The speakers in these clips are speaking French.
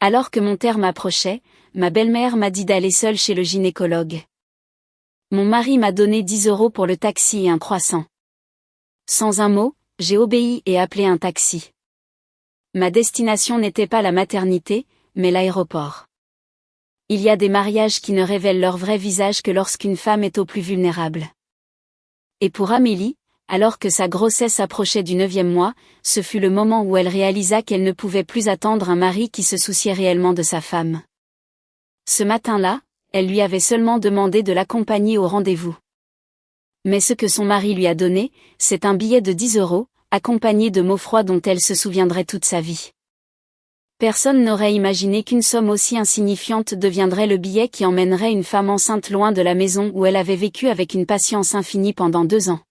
Alors que mon terme approchait, ma belle-mère m'a dit d'aller seule chez le gynécologue. Mon mari m'a donné 10 € pour le taxi et un croissant. Sans un mot, j'ai obéi et appelé un taxi. Ma destination n'était pas la maternité, mais l'aéroport. Il y a des mariages qui ne révèlent leur vrai visage que lorsqu'une femme est au plus vulnérable. Et pour Amélie, alors que sa grossesse approchait du 9e mois, ce fut le moment où elle réalisa qu'elle ne pouvait plus attendre un mari qui se souciait réellement de sa femme. Ce matin-là, elle lui avait seulement demandé de l'accompagner au rendez-vous. Mais ce que son mari lui a donné, c'est un billet de 10 €, accompagné de mots froids dont elle se souviendrait toute sa vie. Personne n'aurait imaginé qu'une somme aussi insignifiante deviendrait le billet qui emmènerait une femme enceinte loin de la maison où elle avait vécu avec une patience infinie pendant 2 ans.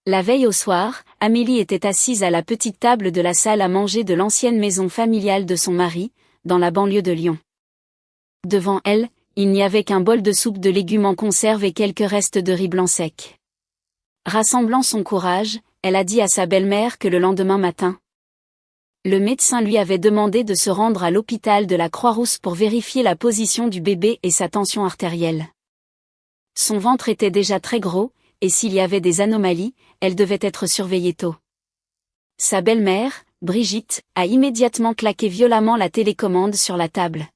La veille au soir, Amélie était assise à la petite table de la salle à manger de l'ancienne maison familiale de son mari, dans la banlieue de Lyon. Devant elle, il n'y avait qu'un bol de soupe de légumes en conserve et quelques restes de riz blanc sec. Rassemblant son courage, elle a dit à sa belle-mère que le lendemain matin, le médecin lui avait demandé de se rendre à l'hôpital de la Croix-Rousse pour vérifier la position du bébé et sa tension artérielle. Son ventre était déjà très gros, et s'il y avait des anomalies, elle devait être surveillée tôt. Sa belle-mère, Brigitte, a immédiatement claqué violemment la télécommande sur la table.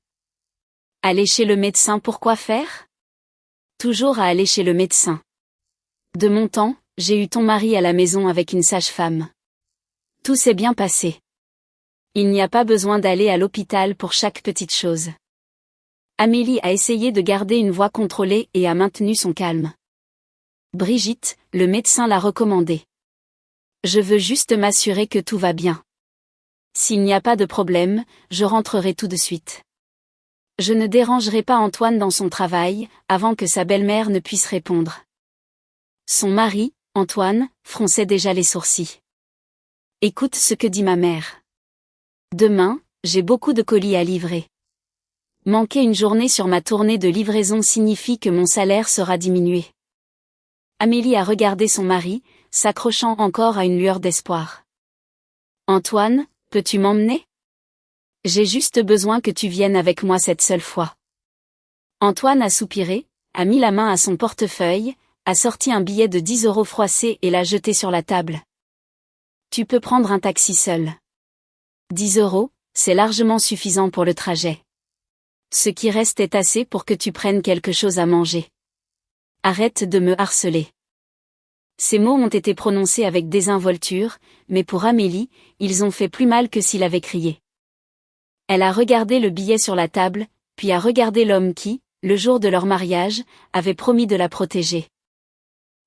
Aller chez le médecin, pour quoi faire ? Toujours à aller chez le médecin. De mon temps, j'ai eu ton mari à la maison avec une sage-femme. Tout s'est bien passé. Il n'y a pas besoin d'aller à l'hôpital pour chaque petite chose. Amélie a essayé de garder une voix contrôlée et a maintenu son calme. Brigitte, le médecin l'a recommandé. Je veux juste m'assurer que tout va bien. S'il n'y a pas de problème, je rentrerai tout de suite. Je ne dérangerai pas Antoine dans son travail, avant que sa belle-mère ne puisse répondre. Son mari, Antoine, fronçait déjà les sourcils. Écoute ce que dit ma mère. Demain, j'ai beaucoup de colis à livrer. Manquer une journée sur ma tournée de livraison signifie que mon salaire sera diminué. Amélie a regardé son mari, s'accrochant encore à une lueur d'espoir. Antoine, peux-tu m'emmener ? J'ai juste besoin que tu viennes avec moi cette seule fois. Antoine a soupiré, a mis la main à son portefeuille, a sorti un billet de 10 € froissé et l'a jeté sur la table. Tu peux prendre un taxi seul. 10 €, c'est largement suffisant pour le trajet. Ce qui reste est assez pour que tu prennes quelque chose à manger. Arrête de me harceler. Ces mots ont été prononcés avec désinvolture, mais pour Amélie, ils ont fait plus mal que s'il avait crié. Elle a regardé le billet sur la table, puis a regardé l'homme qui, le jour de leur mariage, avait promis de la protéger.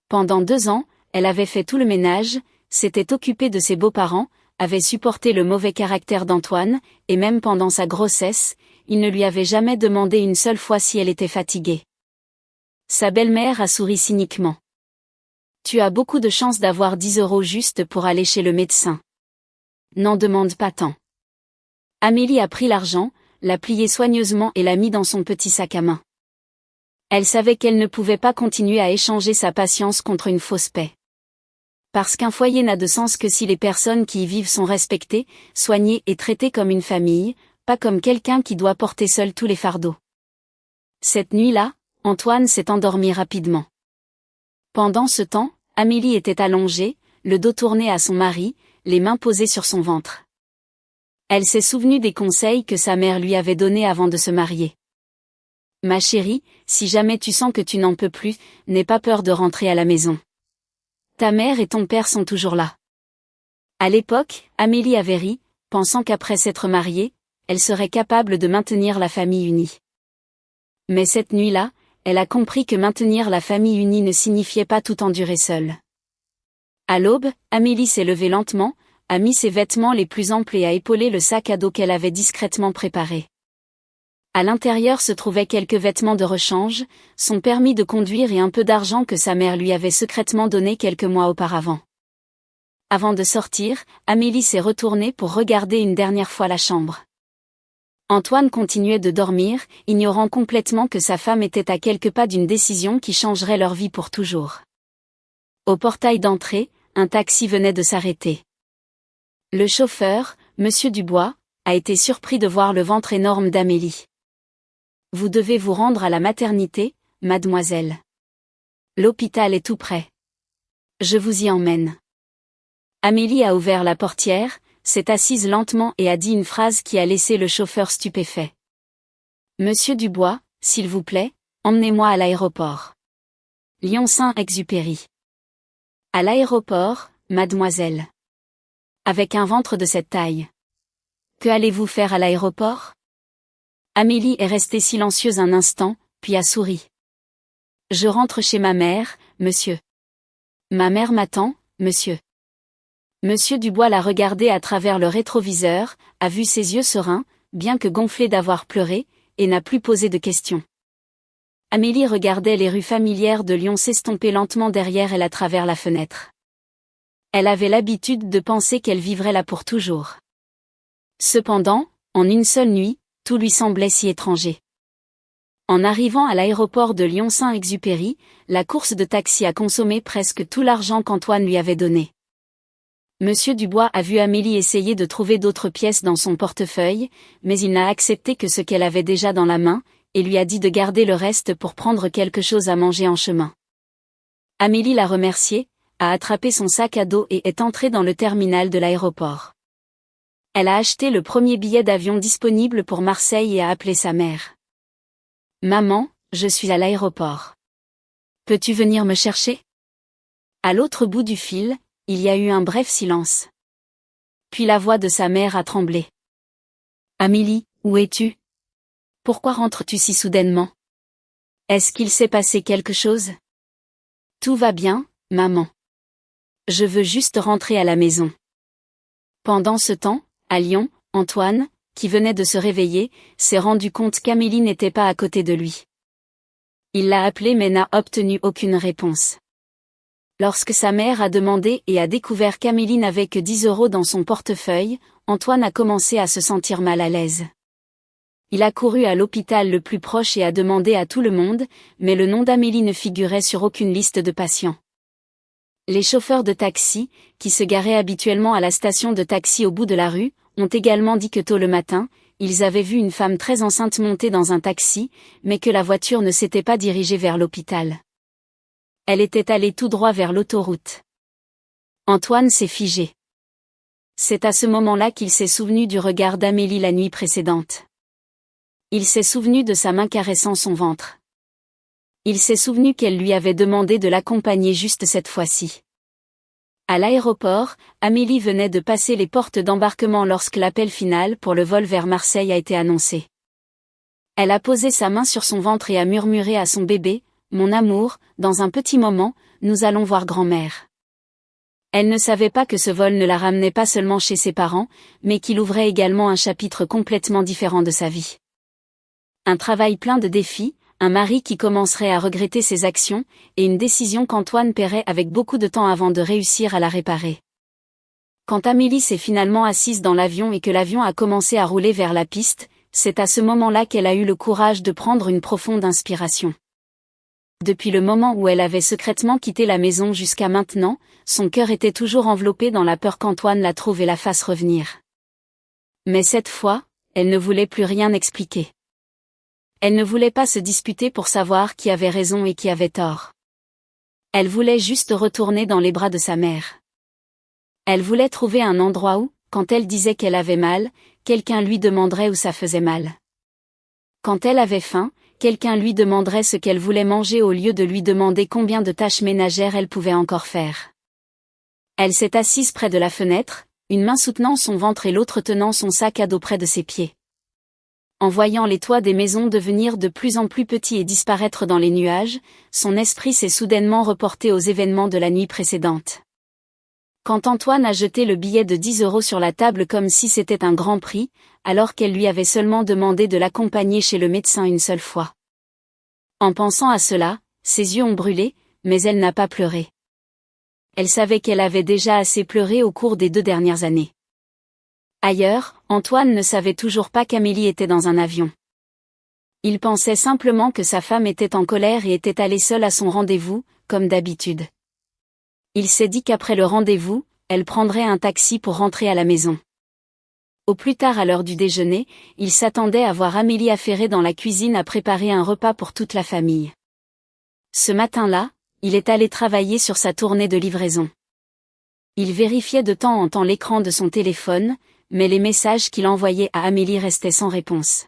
Pendant 2 ans, elle avait fait tout le ménage, s'était occupée de ses beaux-parents, avait supporté le mauvais caractère d'Antoine, et même pendant sa grossesse, il ne lui avait jamais demandé une seule fois si elle était fatiguée. Sa belle-mère a souri cyniquement. Tu as beaucoup de chance d'avoir 10 € juste pour aller chez le médecin. N'en demande pas tant. Amélie a pris l'argent, l'a plié soigneusement et l'a mis dans son petit sac à main. Elle savait qu'elle ne pouvait pas continuer à échanger sa patience contre une fausse paix. Parce qu'un foyer n'a de sens que si les personnes qui y vivent sont respectées, soignées et traitées comme une famille, pas comme quelqu'un qui doit porter seul tous les fardeaux. Cette nuit-là, Antoine s'est endormi rapidement. Pendant ce temps, Amélie était allongée, le dos tourné à son mari, les mains posées sur son ventre. Elle s'est souvenue des conseils que sa mère lui avait donnés avant de se marier. Ma chérie, si jamais tu sens que tu n'en peux plus, n'aie pas peur de rentrer à la maison. Ta mère et ton père sont toujours là. À l'époque, Amélie avait ri, pensant qu'après s'être mariée, elle serait capable de maintenir la famille unie. Mais cette nuit-là, elle a compris que maintenir la famille unie ne signifiait pas tout endurer seule. À l'aube, Amélie s'est levée lentement, a mis ses vêtements les plus amples et a épaulé le sac à dos qu'elle avait discrètement préparé. À l'intérieur se trouvaient quelques vêtements de rechange, son permis de conduire et un peu d'argent que sa mère lui avait secrètement donné quelques mois auparavant. Avant de sortir, Amélie s'est retournée pour regarder une dernière fois la chambre. Antoine continuait de dormir, ignorant complètement que sa femme était à quelques pas d'une décision qui changerait leur vie pour toujours. Au portail d'entrée, un taxi venait de s'arrêter. Le chauffeur, Monsieur Dubois, a été surpris de voir le ventre énorme d'Amélie. Vous devez vous rendre à la maternité, mademoiselle. L'hôpital est tout près. Je vous y emmène. Amélie a ouvert la portière, s'est assise lentement et a dit une phrase qui a laissé le chauffeur stupéfait. Monsieur Dubois, s'il vous plaît, emmenez-moi à l'aéroport. Lyon Saint-Exupéry. À l'aéroport, mademoiselle. Avec un ventre de cette taille. Que allez-vous faire à l'aéroport? Amélie est restée silencieuse un instant, puis a souri. Je rentre chez ma mère, monsieur. Ma mère m'attend, monsieur. Monsieur Dubois l'a regardé à travers le rétroviseur, a vu ses yeux sereins, bien que gonflés d'avoir pleuré, et n'a plus posé de questions. Amélie regardait les rues familières de Lyon s'estomper lentement derrière elle à travers la fenêtre. Elle avait l'habitude de penser qu'elle vivrait là pour toujours. Cependant, en une seule nuit, tout lui semblait si étranger. En arrivant à l'aéroport de Lyon Saint-Exupéry, la course de taxi a consommé presque tout l'argent qu'Antoine lui avait donné. Monsieur Dubois a vu Amélie essayer de trouver d'autres pièces dans son portefeuille, mais il n'a accepté que ce qu'elle avait déjà dans la main, et lui a dit de garder le reste pour prendre quelque chose à manger en chemin. Amélie l'a remercié, a attrapé son sac à dos et est entrée dans le terminal de l'aéroport. Elle a acheté le premier billet d'avion disponible pour Marseille et a appelé sa mère. « Maman, je suis à l'aéroport. Peux-tu venir me chercher ?» À l'autre bout du fil, il y a eu un bref silence. Puis la voix de sa mère a tremblé. « Amélie, où es-tu? Pourquoi rentres-tu si soudainement? Est-ce qu'il s'est passé quelque chose? » « Tout va bien, maman. Je veux juste rentrer à la maison. » Pendant ce temps, à Lyon, Antoine, qui venait de se réveiller, s'est rendu compte qu'Amélie n'était pas à côté de lui. Il l'a appelée mais n'a obtenu aucune réponse. Lorsque sa mère a demandé et a découvert qu'Amélie n'avait que 10 € dans son portefeuille, Antoine a commencé à se sentir mal à l'aise. Il a couru à l'hôpital le plus proche et a demandé à tout le monde, mais le nom d'Amélie ne figurait sur aucune liste de patients. Les chauffeurs de taxi, qui se garaient habituellement à la station de taxi au bout de la rue, ont également dit que tôt le matin, ils avaient vu une femme très enceinte monter dans un taxi, mais que la voiture ne s'était pas dirigée vers l'hôpital. Elle était allée tout droit vers l'autoroute. Antoine s'est figé. C'est à ce moment-là qu'il s'est souvenu du regard d'Amélie la nuit précédente. Il s'est souvenu de sa main caressant son ventre. Il s'est souvenu qu'elle lui avait demandé de l'accompagner juste cette fois-ci. À l'aéroport, Amélie venait de passer les portes d'embarquement lorsque l'appel final pour le vol vers Marseille a été annoncé. Elle a posé sa main sur son ventre et a murmuré à son bébé, « Mon amour, dans un petit moment, nous allons voir grand-mère. » Elle ne savait pas que ce vol ne la ramenait pas seulement chez ses parents, mais qu'il ouvrait également un chapitre complètement différent de sa vie. Un travail plein de défis, un mari qui commencerait à regretter ses actions, et une décision qu'Antoine paierait avec beaucoup de temps avant de réussir à la réparer. Quand Amélie s'est finalement assise dans l'avion et que l'avion a commencé à rouler vers la piste, c'est à ce moment-là qu'elle a eu le courage de prendre une profonde inspiration. Depuis le moment où elle avait secrètement quitté la maison jusqu'à maintenant, son cœur était toujours enveloppé dans la peur qu'Antoine la trouve et la fasse revenir. Mais cette fois, elle ne voulait plus rien expliquer. Elle ne voulait pas se disputer pour savoir qui avait raison et qui avait tort. Elle voulait juste retourner dans les bras de sa mère. Elle voulait trouver un endroit où, quand elle disait qu'elle avait mal, quelqu'un lui demanderait où ça faisait mal. Quand elle avait faim, quelqu'un lui demanderait ce qu'elle voulait manger au lieu de lui demander combien de tâches ménagères elle pouvait encore faire. Elle s'est assise près de la fenêtre, une main soutenant son ventre et l'autre tenant son sac à dos près de ses pieds. En voyant les toits des maisons devenir de plus en plus petits et disparaître dans les nuages, son esprit s'est soudainement reporté aux événements de la nuit précédente. Quand Antoine a jeté le billet de 10 € sur la table comme si c'était un grand prix, alors qu'elle lui avait seulement demandé de l'accompagner chez le médecin une seule fois. En pensant à cela, ses yeux ont brûlé, mais elle n'a pas pleuré. Elle savait qu'elle avait déjà assez pleuré au cours des 2 dernières années. Ailleurs, Antoine ne savait toujours pas qu'Amélie était dans un avion. Il pensait simplement que sa femme était en colère et était allée seule à son rendez-vous, comme d'habitude. Il s'est dit qu'après le rendez-vous, elle prendrait un taxi pour rentrer à la maison. Au plus tard à l'heure du déjeuner, il s'attendait à voir Amélie affairée dans la cuisine à préparer un repas pour toute la famille. Ce matin-là, il est allé travailler sur sa tournée de livraison. Il vérifiait de temps en temps l'écran de son téléphone, mais les messages qu'il envoyait à Amélie restaient sans réponse.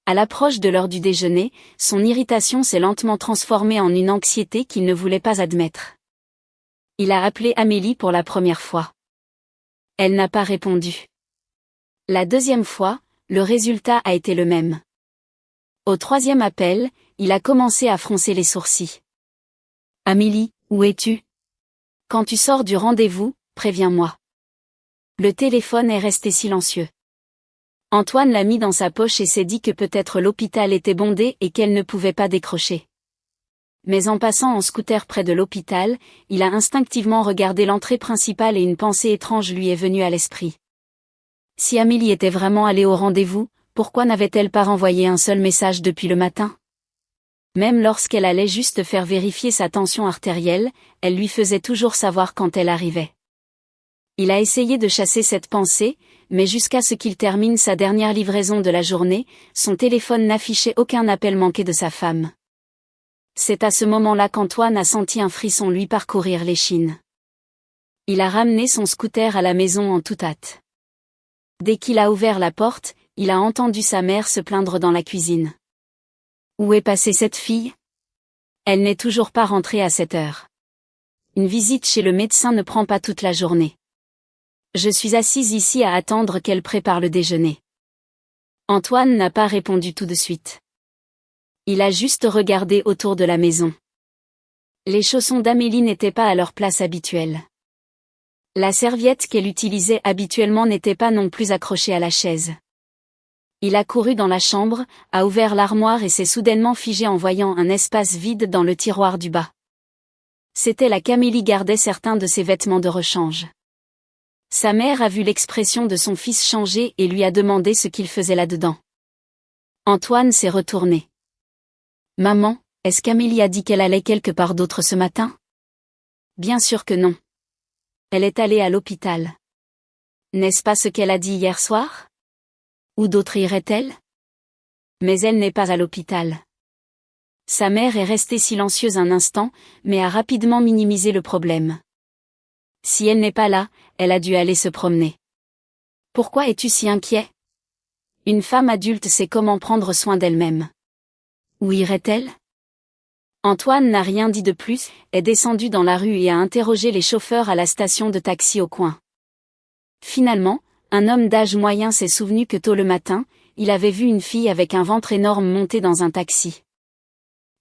À l'approche de l'heure du déjeuner, son irritation s'est lentement transformée en une anxiété qu'il ne voulait pas admettre. Il a appelé Amélie pour la première fois. Elle n'a pas répondu. La deuxième fois, le résultat a été le même. Au troisième appel, il a commencé à froncer les sourcils. « Amélie, où es-tu ? Quand tu sors du rendez-vous, préviens-moi. » Le téléphone est resté silencieux. Antoine l'a mis dans sa poche et s'est dit que peut-être l'hôpital était bondé et qu'elle ne pouvait pas décrocher. Mais en passant en scooter près de l'hôpital, il a instinctivement regardé l'entrée principale et une pensée étrange lui est venue à l'esprit. Si Amélie était vraiment allée au rendez-vous, pourquoi n'avait-elle pas renvoyé un seul message depuis le matin ? Même lorsqu'elle allait juste faire vérifier sa tension artérielle, elle lui faisait toujours savoir quand elle arrivait. Il a essayé de chasser cette pensée, mais jusqu'à ce qu'il termine sa dernière livraison de la journée, son téléphone n'affichait aucun appel manqué de sa femme. C'est à ce moment-là qu'Antoine a senti un frisson lui parcourir l'échine. Il a ramené son scooter à la maison en toute hâte. Dès qu'il a ouvert la porte, il a entendu sa mère se plaindre dans la cuisine. « Où est passée cette fille ? Elle n'est toujours pas rentrée à cette heure. Une visite chez le médecin ne prend pas toute la journée. Je suis assise ici à attendre qu'elle prépare le déjeuner. » Antoine n'a pas répondu tout de suite. Il a juste regardé autour de la maison. Les chaussons d'Amélie n'étaient pas à leur place habituelle. La serviette qu'elle utilisait habituellement n'était pas non plus accrochée à la chaise. Il a couru dans la chambre, a ouvert l'armoire et s'est soudainement figé en voyant un espace vide dans le tiroir du bas. C'était là qu'Amélie gardait certains de ses vêtements de rechange. Sa mère a vu l'expression de son fils changer et lui a demandé ce qu'il faisait là-dedans. Antoine s'est retourné. « Maman, est-ce qu'Amélie a dit qu'elle allait quelque part d'autre ce matin ? » Bien sûr que non. Elle est allée à l'hôpital. N'est-ce pas ce qu'elle a dit hier soir ? Où d'autre irait-elle ? Mais elle n'est pas à l'hôpital. Sa mère est restée silencieuse un instant, mais a rapidement minimisé le problème. Si elle n'est pas là, elle a dû aller se promener. Pourquoi es-tu si inquiet ? Une femme adulte sait comment prendre soin d'elle-même. Où irait-elle ? Antoine n'a rien dit de plus, est descendu dans la rue et a interrogé les chauffeurs à la station de taxi au coin. Finalement, un homme d'âge moyen s'est souvenu que tôt le matin, il avait vu une fille avec un ventre énorme monter dans un taxi.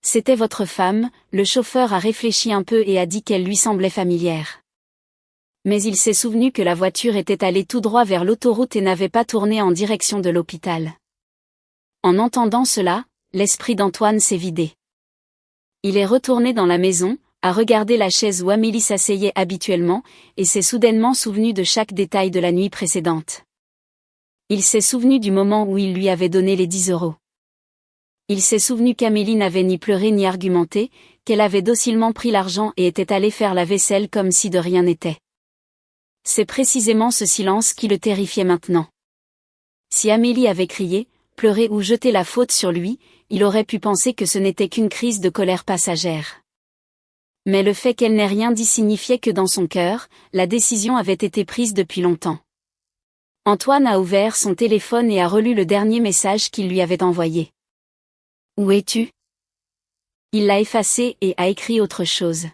C'était votre femme, le chauffeur a réfléchi un peu et a dit qu'elle lui semblait familière. Mais il s'est souvenu que la voiture était allée tout droit vers l'autoroute et n'avait pas tourné en direction de l'hôpital. En entendant cela, l'esprit d'Antoine s'est vidé. Il est retourné dans la maison, a regardé la chaise où Amélie s'asseyait habituellement, et s'est soudainement souvenu de chaque détail de la nuit précédente. Il s'est souvenu du moment où il lui avait donné les 10 €. Il s'est souvenu qu'Amélie n'avait ni pleuré ni argumenté, qu'elle avait docilement pris l'argent et était allée faire la vaisselle comme si de rien n'était. C'est précisément ce silence qui le terrifiait maintenant. Si Amélie avait crié, pleuré ou jeté la faute sur lui, il aurait pu penser que ce n'était qu'une crise de colère passagère. Mais le fait qu'elle n'ait rien dit signifiait que dans son cœur, la décision avait été prise depuis longtemps. Antoine a ouvert son téléphone et a relu le dernier message qu'il lui avait envoyé. « Où es-tu ? » Il l'a effacé et a écrit autre chose.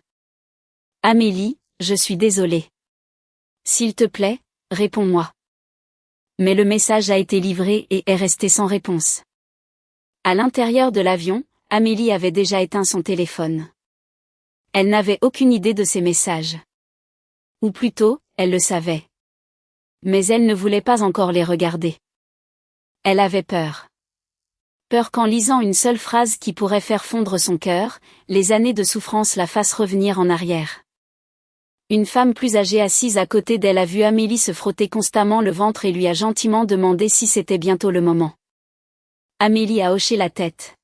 « Amélie, je suis désolé. S'il te plaît, réponds-moi. » Mais le message a été livré et est resté sans réponse. À l'intérieur de l'avion, Amélie avait déjà éteint son téléphone. Elle n'avait aucune idée de ces messages. Ou plutôt, elle le savait. Mais elle ne voulait pas encore les regarder. Elle avait peur. Peur qu'en lisant une seule phrase qui pourrait faire fondre son cœur, les années de souffrance la fassent revenir en arrière. Une femme plus âgée assise à côté d'elle a vu Amélie se frotter constamment le ventre et lui a gentiment demandé si c'était bientôt le moment. Amélie a hoché la tête.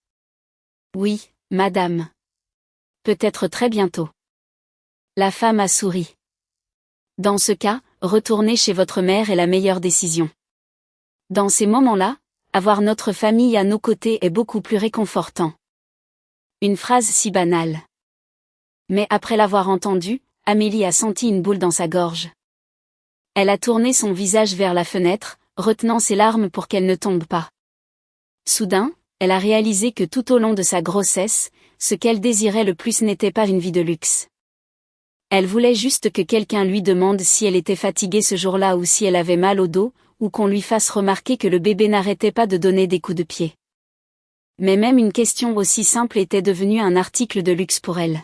« Oui, madame. Peut-être très bientôt. » La femme a souri. « Dans ce cas, retourner chez votre mère est la meilleure décision. Dans ces moments-là, avoir notre famille à nos côtés est beaucoup plus réconfortant. Une phrase si banale. Mais après l'avoir entendue, Amélie a senti une boule dans sa gorge. Elle a tourné son visage vers la fenêtre, retenant ses larmes pour qu'elles ne tombent pas. Soudain, elle a réalisé que tout au long de sa grossesse, ce qu'elle désirait le plus n'était pas une vie de luxe. Elle voulait juste que quelqu'un lui demande si elle était fatiguée ce jour-là ou si elle avait mal au dos, ou qu'on lui fasse remarquer que le bébé n'arrêtait pas de donner des coups de pied. Mais même une question aussi simple était devenue un article de luxe pour elle.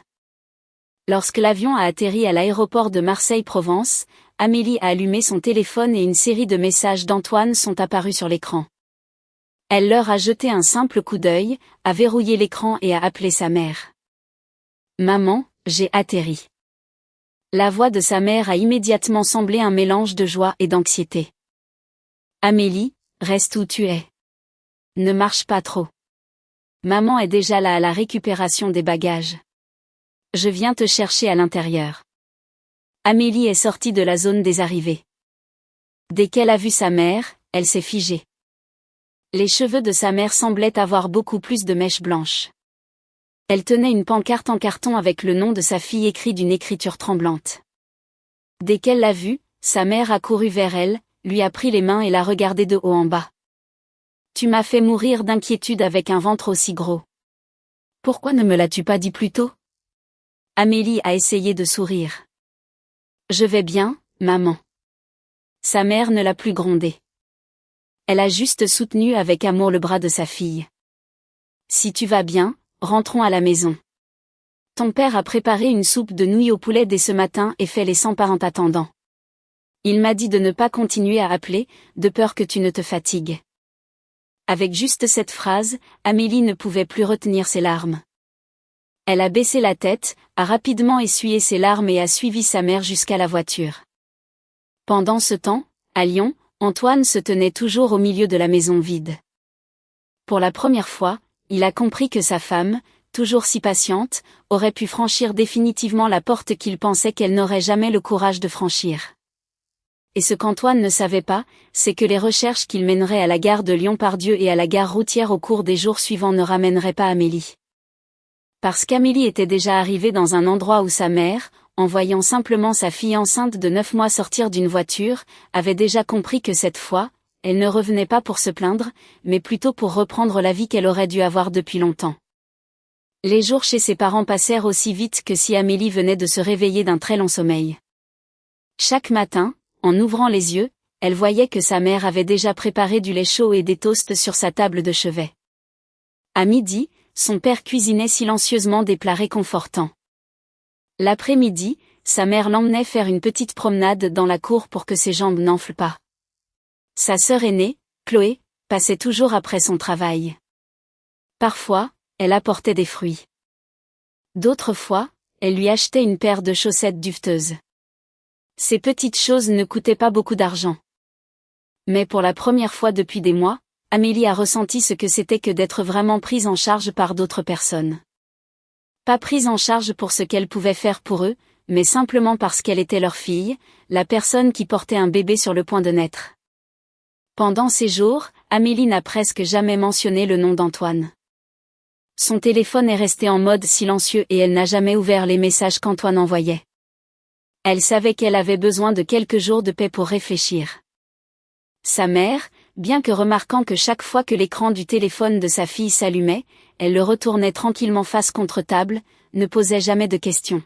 Lorsque l'avion a atterri à l'aéroport de Marseille-Provence, Amélie a allumé son téléphone et une série de messages d'Antoine sont apparus sur l'écran. Elle leur a jeté un simple coup d'œil, a verrouillé l'écran et a appelé sa mère. « Maman, j'ai atterri. » La voix de sa mère a immédiatement semblé un mélange de joie et d'anxiété. « Amélie, reste où tu es. Ne marche pas trop. Maman est déjà là à la récupération des bagages. Je viens te chercher à l'intérieur. » Amélie est sortie de la zone des arrivées. Dès qu'elle a vu sa mère, elle s'est figée. Les cheveux de sa mère semblaient avoir beaucoup plus de mèches blanches. Elle tenait une pancarte en carton avec le nom de sa fille écrit d'une écriture tremblante. Dès qu'elle l'a vue, sa mère a couru vers elle, lui a pris les mains et l'a regardée de haut en bas. « Tu m'as fait mourir d'inquiétude avec un ventre aussi gros. Pourquoi ne me l'as-tu pas dit plus tôt ?» Amélie a essayé de sourire. « Je vais bien, maman. » Sa mère ne l'a plus grondée. Elle a juste soutenu avec amour le bras de sa fille. « Si tu vas bien, rentrons à la maison. Ton père a préparé une soupe de nouilles au poulet dès ce matin et fait les 100 pas en t'attendant. Il m'a dit de ne pas continuer à appeler, de peur que tu ne te fatigues. » Avec juste cette phrase, Amélie ne pouvait plus retenir ses larmes. Elle a baissé la tête, a rapidement essuyé ses larmes et a suivi sa mère jusqu'à la voiture. Pendant ce temps, à Lyon, Antoine se tenait toujours au milieu de la maison vide. Pour la première fois, il a compris que sa femme, toujours si patiente, aurait pu franchir définitivement la porte qu'il pensait qu'elle n'aurait jamais le courage de franchir. Et ce qu'Antoine ne savait pas, c'est que les recherches qu'il mènerait à la gare de Lyon-Part-Dieu et à la gare routière au cours des jours suivants ne ramèneraient pas Amélie. Parce qu'Amélie était déjà arrivée dans un endroit où sa mère, en voyant simplement sa fille enceinte de 9 mois sortir d'une voiture, avait déjà compris que cette fois, elle ne revenait pas pour se plaindre, mais plutôt pour reprendre la vie qu'elle aurait dû avoir depuis longtemps. Les jours chez ses parents passèrent aussi vite que si Amélie venait de se réveiller d'un très long sommeil. Chaque matin, en ouvrant les yeux, elle voyait que sa mère avait déjà préparé du lait chaud et des toasts sur sa table de chevet. À midi, son père cuisinait silencieusement des plats réconfortants. L'après-midi, sa mère l'emmenait faire une petite promenade dans la cour pour que ses jambes n'enflent pas. Sa sœur aînée, Chloé, passait toujours après son travail. Parfois, elle apportait des fruits. D'autres fois, elle lui achetait une paire de chaussettes duveteuses. Ces petites choses ne coûtaient pas beaucoup d'argent. Mais pour la première fois depuis des mois, Amélie a ressenti ce que c'était que d'être vraiment prise en charge par d'autres personnes. Pas prise en charge pour ce qu'elle pouvait faire pour eux, mais simplement parce qu'elle était leur fille, la personne qui portait un bébé sur le point de naître. Pendant ces jours, Amélie n'a presque jamais mentionné le nom d'Antoine. Son téléphone est resté en mode silencieux et elle n'a jamais ouvert les messages qu'Antoine envoyait. Elle savait qu'elle avait besoin de quelques jours de paix pour réfléchir. Sa mère, bien que remarquant que chaque fois que l'écran du téléphone de sa fille s'allumait, elle le retournait tranquillement face contre table, ne posait jamais de questions.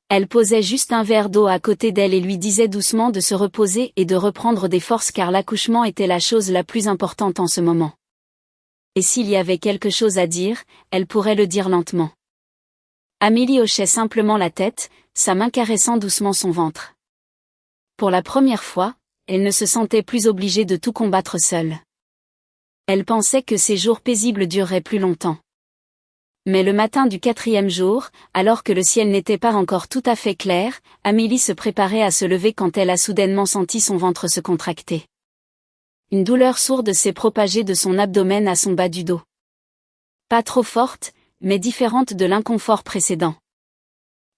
Elle posait juste un verre d'eau à côté d'elle et lui disait doucement de se reposer et de reprendre des forces car l'accouchement était la chose la plus importante en ce moment. Et s'il y avait quelque chose à dire, elle pourrait le dire lentement. Amélie hochait simplement la tête, sa main caressant doucement son ventre. Pour la première fois, elle ne se sentait plus obligée de tout combattre seule. Elle pensait que ces jours paisibles dureraient plus longtemps. Mais le matin du 4e jour, alors que le ciel n'était pas encore tout à fait clair, Amélie se préparait à se lever quand elle a soudainement senti son ventre se contracter. Une douleur sourde s'est propagée de son abdomen à son bas du dos. Pas trop forte, mais différente de l'inconfort précédent.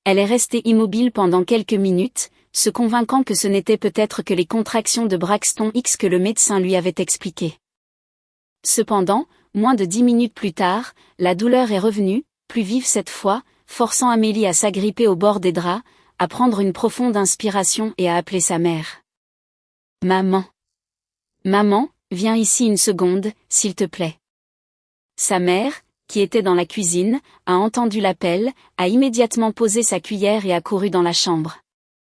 Elle est restée immobile pendant quelques minutes, se convainquant que ce n'était peut-être que les contractions de Braxton X que le médecin lui avait expliquées. Cependant, moins de 10 minutes plus tard, la douleur est revenue, plus vive cette fois, forçant Amélie à s'agripper au bord des draps, à prendre une profonde inspiration et à appeler sa mère. « Maman. Maman, viens ici une seconde, s'il te plaît. » Sa mère, qui était dans la cuisine, a entendu l'appel, a immédiatement posé sa cuillère et a couru dans la chambre.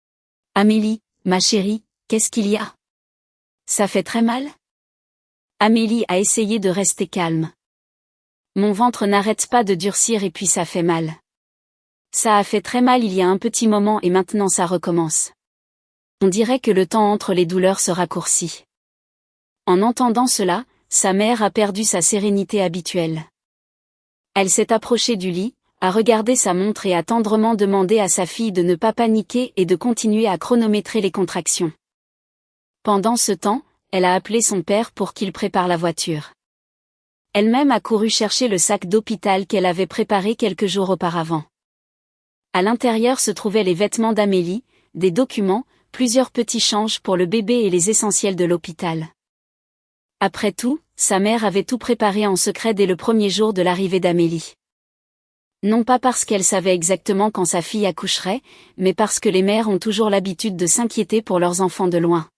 « Amélie, ma chérie, qu'est-ce qu'il y a? Ça fait très mal? » Amélie a essayé de rester calme. « Mon ventre n'arrête pas de durcir et puis ça fait mal. Ça a fait très mal il y a un petit moment et maintenant ça recommence. On dirait que le temps entre les douleurs se raccourcit. » En entendant cela, sa mère a perdu sa sérénité habituelle. Elle s'est approchée du lit, a regardé sa montre et a tendrement demandé à sa fille de ne pas paniquer et de continuer à chronométrer les contractions. Pendant ce temps, elle a appelé son père pour qu'il prépare la voiture. Elle-même a couru chercher le sac d'hôpital qu'elle avait préparé quelques jours auparavant. À l'intérieur se trouvaient les vêtements d'Amélie, des documents, plusieurs petits changes pour le bébé et les essentiels de l'hôpital. Après tout, sa mère avait tout préparé en secret dès le premier jour de l'arrivée d'Amélie. Non pas parce qu'elle savait exactement quand sa fille accoucherait, mais parce que les mères ont toujours l'habitude de s'inquiéter pour leurs enfants de loin.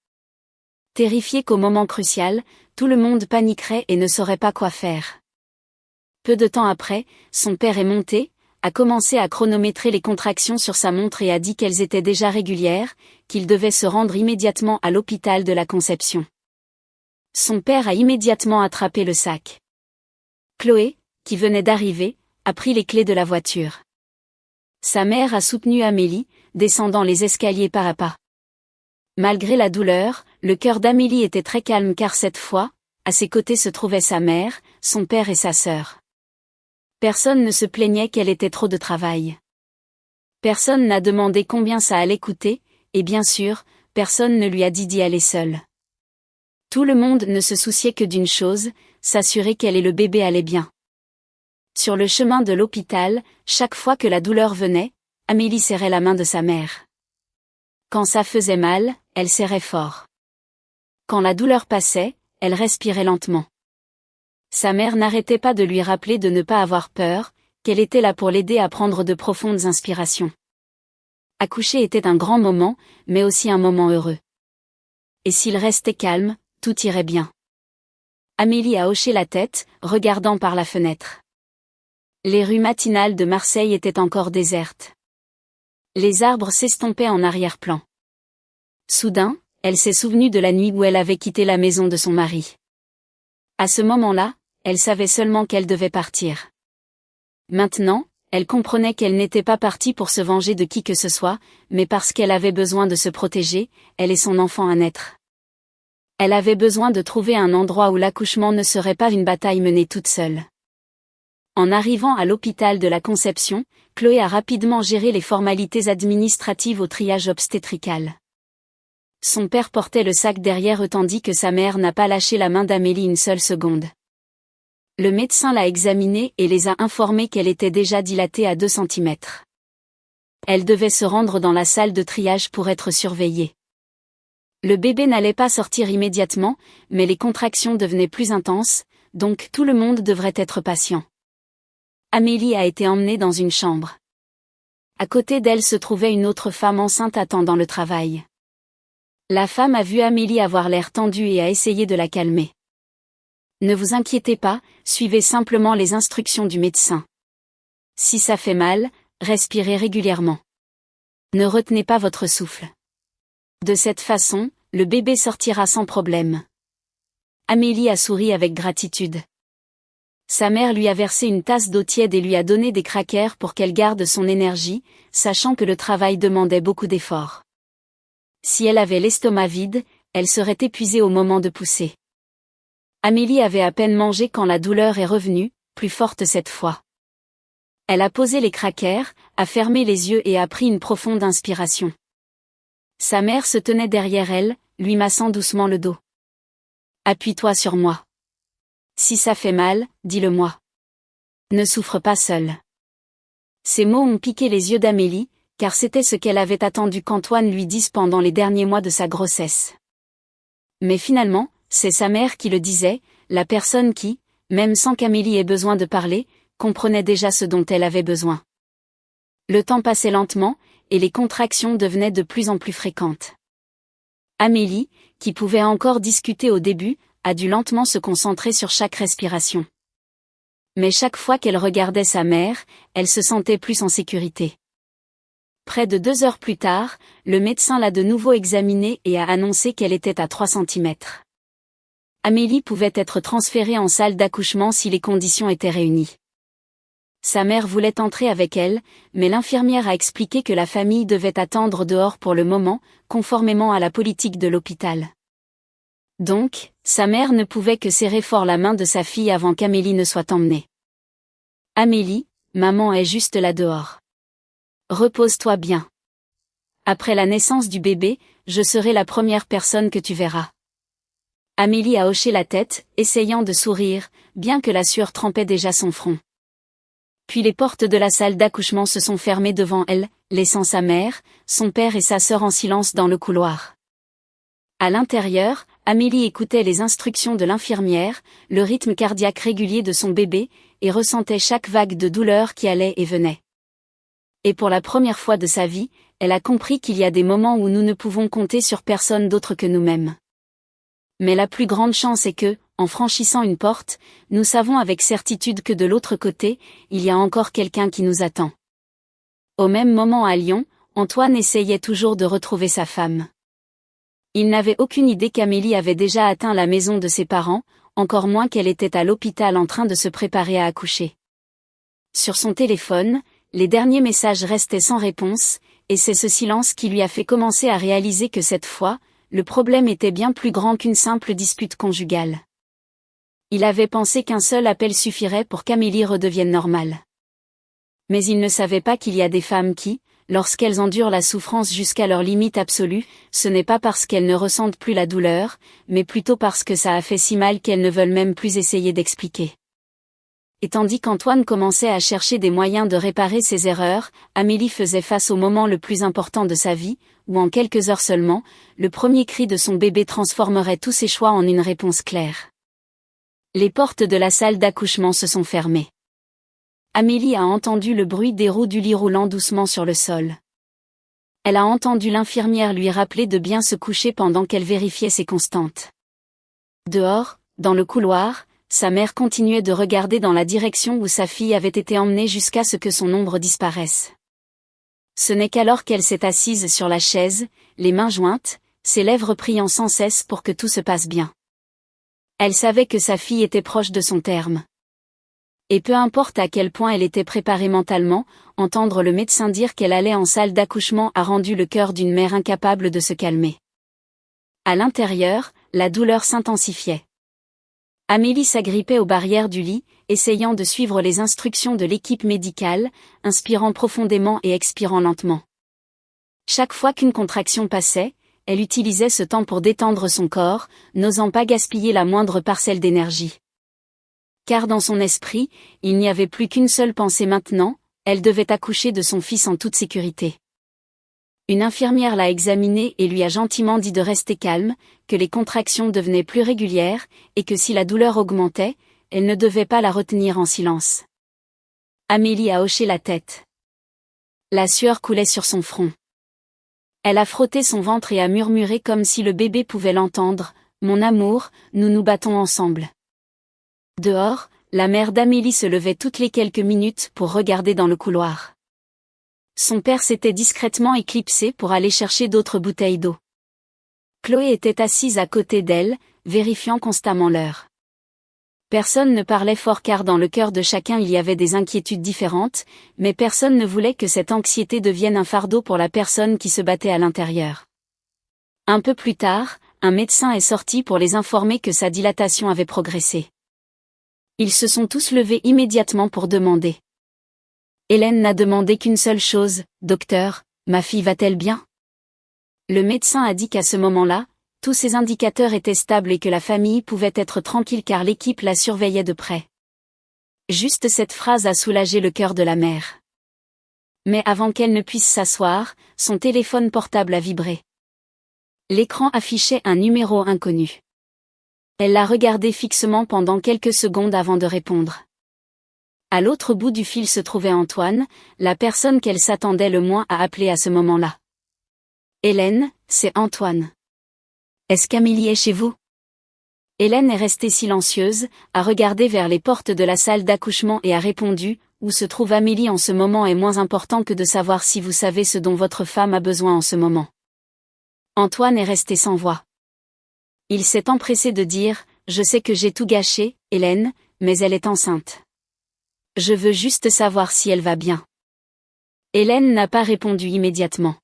Terrifiée qu'au moment crucial, tout le monde paniquerait et ne saurait pas quoi faire. Peu de temps après, son père est monté, a commencé à chronométrer les contractions sur sa montre et a dit qu'elles étaient déjà régulières, qu'il devait se rendre immédiatement à l'hôpital de la Conception. Son père a immédiatement attrapé le sac. Chloé, qui venait d'arriver, a pris les clés de la voiture. Sa mère a soutenu Amélie, descendant les escaliers pas à pas. Malgré la douleur, le cœur d'Amélie était très calme car cette fois, à ses côtés se trouvaient sa mère, son père et sa sœur. Personne ne se plaignait qu'elle ait trop de travail. Personne n'a demandé combien ça allait coûter, et bien sûr, personne ne lui a dit d'y aller seule. Tout le monde ne se souciait que d'une chose, s'assurer qu'elle et le bébé allaient bien. Sur le chemin de l'hôpital, chaque fois que la douleur venait, Amélie serrait la main de sa mère. Quand ça faisait mal, elle serrait fort. Quand la douleur passait, elle respirait lentement. Sa mère n'arrêtait pas de lui rappeler de ne pas avoir peur, qu'elle était là pour l'aider à prendre de profondes inspirations. Accoucher était un grand moment, mais aussi un moment heureux. Et s'il restait calme, tout irait bien. Amélie a hoché la tête, regardant par la fenêtre. Les rues matinales de Marseille étaient encore désertes. Les arbres s'estompaient en arrière-plan. Soudain, elle s'est souvenue de la nuit où elle avait quitté la maison de son mari. À ce moment-là, elle savait seulement qu'elle devait partir. Maintenant, elle comprenait qu'elle n'était pas partie pour se venger de qui que ce soit, mais parce qu'elle avait besoin de se protéger, elle et son enfant à naître. Elle avait besoin de trouver un endroit où l'accouchement ne serait pas une bataille menée toute seule. En arrivant à l'hôpital de la Conception, Chloé a rapidement géré les formalités administratives au triage obstétrical. Son père portait le sac derrière eux tandis que sa mère n'a pas lâché la main d'Amélie une seule seconde. Le médecin l'a examinée et les a informés qu'elle était déjà dilatée à 2 cm. Elle devait se rendre dans la salle de triage pour être surveillée. Le bébé n'allait pas sortir immédiatement, mais les contractions devenaient plus intenses, donc tout le monde devrait être patient. Amélie a été emmenée dans une chambre. À côté d'elle se trouvait une autre femme enceinte attendant le travail. La femme a vu Amélie avoir l'air tendue et a essayé de la calmer. Ne vous inquiétez pas, suivez simplement les instructions du médecin. Si ça fait mal, respirez régulièrement. Ne retenez pas votre souffle. De cette façon, le bébé sortira sans problème. Amélie a souri avec gratitude. Sa mère lui a versé une tasse d'eau tiède et lui a donné des crackers pour qu'elle garde son énergie, sachant que le travail demandait beaucoup d'efforts. Si elle avait l'estomac vide, elle serait épuisée au moment de pousser. Amélie avait à peine mangé quand la douleur est revenue, plus forte cette fois. Elle a posé les crackers, a fermé les yeux et a pris une profonde inspiration. Sa mère se tenait derrière elle, lui massant doucement le dos. « Appuie-toi sur moi. Si ça fait mal, dis-le-moi. Ne souffre pas seule. » Ces mots ont piqué les yeux d'Amélie, car c'était ce qu'elle avait attendu qu'Antoine lui dise pendant les derniers mois de sa grossesse. Mais finalement, c'est sa mère qui le disait, la personne qui, même sans qu'Amélie ait besoin de parler, comprenait déjà ce dont elle avait besoin. Le temps passait lentement, et les contractions devenaient de plus en plus fréquentes. Amélie, qui pouvait encore discuter au début, a dû lentement se concentrer sur chaque respiration. Mais chaque fois qu'elle regardait sa mère, elle se sentait plus en sécurité. Près de 2 heures plus tard, le médecin l'a de nouveau examinée et a annoncé qu'elle était à 3 centimètres. Amélie pouvait être transférée en salle d'accouchement si les conditions étaient réunies. Sa mère voulait entrer avec elle, mais l'infirmière a expliqué que la famille devait attendre dehors pour le moment, conformément à la politique de l'hôpital. Donc, sa mère ne pouvait que serrer fort la main de sa fille avant qu'Amélie ne soit emmenée. « Amélie, maman est juste là dehors. Repose-toi bien. Après la naissance du bébé, je serai la première personne que tu verras. » Amélie a hoché la tête, essayant de sourire, bien que la sueur trempait déjà son front. Puis les portes de la salle d'accouchement se sont fermées devant elle, laissant sa mère, son père et sa sœur en silence dans le couloir. À l'intérieur, Amélie écoutait les instructions de l'infirmière, le rythme cardiaque régulier de son bébé, et ressentait chaque vague de douleur qui allait et venait. Et pour la première fois de sa vie, elle a compris qu'il y a des moments où nous ne pouvons compter sur personne d'autre que nous-mêmes. Mais la plus grande chance est que, en franchissant une porte, nous savons avec certitude que de l'autre côté, il y a encore quelqu'un qui nous attend. Au même moment à Lyon, Antoine essayait toujours de retrouver sa femme. Il n'avait aucune idée qu'Amélie avait déjà atteint la maison de ses parents, encore moins qu'elle était à l'hôpital en train de se préparer à accoucher. Sur son téléphone, les derniers messages restaient sans réponse, et c'est ce silence qui lui a fait commencer à réaliser que cette fois, le problème était bien plus grand qu'une simple dispute conjugale. Il avait pensé qu'un seul appel suffirait pour qu'Amélie redevienne normale. Mais il ne savait pas qu'il y a des femmes qui, lorsqu'elles endurent la souffrance jusqu'à leur limite absolue, ce n'est pas parce qu'elles ne ressentent plus la douleur, mais plutôt parce que ça a fait si mal qu'elles ne veulent même plus essayer d'expliquer. Et tandis qu'Antoine commençait à chercher des moyens de réparer ses erreurs, Amélie faisait face au moment le plus important de sa vie, où en quelques heures seulement, le premier cri de son bébé transformerait tous ses choix en une réponse claire. Les portes de la salle d'accouchement se sont fermées. Amélie a entendu le bruit des roues du lit roulant doucement sur le sol. Elle a entendu l'infirmière lui rappeler de bien se coucher pendant qu'elle vérifiait ses constantes. Dehors, dans le couloir, sa mère continuait de regarder dans la direction où sa fille avait été emmenée jusqu'à ce que son ombre disparaisse. Ce n'est qu'alors qu'elle s'est assise sur la chaise, les mains jointes, ses lèvres priant sans cesse pour que tout se passe bien. Elle savait que sa fille était proche de son terme. Et peu importe à quel point elle était préparée mentalement, entendre le médecin dire qu'elle allait en salle d'accouchement a rendu le cœur d'une mère incapable de se calmer. À l'intérieur, la douleur s'intensifiait. Amélie s'agrippait aux barrières du lit, essayant de suivre les instructions de l'équipe médicale, inspirant profondément et expirant lentement. Chaque fois qu'une contraction passait, elle utilisait ce temps pour détendre son corps, n'osant pas gaspiller la moindre parcelle d'énergie. Car dans son esprit, il n'y avait plus qu'une seule pensée maintenant, elle devait accoucher de son fils en toute sécurité. Une infirmière l'a examinée et lui a gentiment dit de rester calme, que les contractions devenaient plus régulières, et que si la douleur augmentait, elle ne devait pas la retenir en silence. Amélie a hoché la tête. La sueur coulait sur son front. Elle a frotté son ventre et a murmuré comme si le bébé pouvait l'entendre, « Mon amour, nous nous battons ensemble. » Dehors, la mère d'Amélie se levait toutes les quelques minutes pour regarder dans le couloir. Son père s'était discrètement éclipsé pour aller chercher d'autres bouteilles d'eau. Chloé était assise à côté d'elle, vérifiant constamment l'heure. Personne ne parlait fort car dans le cœur de chacun il y avait des inquiétudes différentes, mais personne ne voulait que cette anxiété devienne un fardeau pour la personne qui se battait à l'intérieur. Un peu plus tard, un médecin est sorti pour les informer que sa dilatation avait progressé. Ils se sont tous levés immédiatement pour demander. Hélène n'a demandé qu'une seule chose, « Docteur, ma fille va-t-elle bien ?» Le médecin a dit qu'à ce moment-là, tous ces indicateurs étaient stables et que la famille pouvait être tranquille car l'équipe la surveillait de près. Juste cette phrase a soulagé le cœur de la mère. Mais avant qu'elle ne puisse s'asseoir, son téléphone portable a vibré. L'écran affichait un numéro inconnu. Elle l'a regardé fixement pendant quelques secondes avant de répondre. À l'autre bout du fil se trouvait Antoine, la personne qu'elle s'attendait le moins à appeler à ce moment-là. Hélène, c'est Antoine. Est-ce qu'Amélie est chez vous? Hélène est restée silencieuse, a regardé vers les portes de la salle d'accouchement et a répondu, où se trouve Amélie en ce moment est moins important que de savoir si vous savez ce dont votre femme a besoin en ce moment. Antoine est resté sans voix. Il s'est empressé de dire, je sais que j'ai tout gâché, Hélène, mais elle est enceinte. Je veux juste savoir si elle va bien. Hélène n'a pas répondu immédiatement.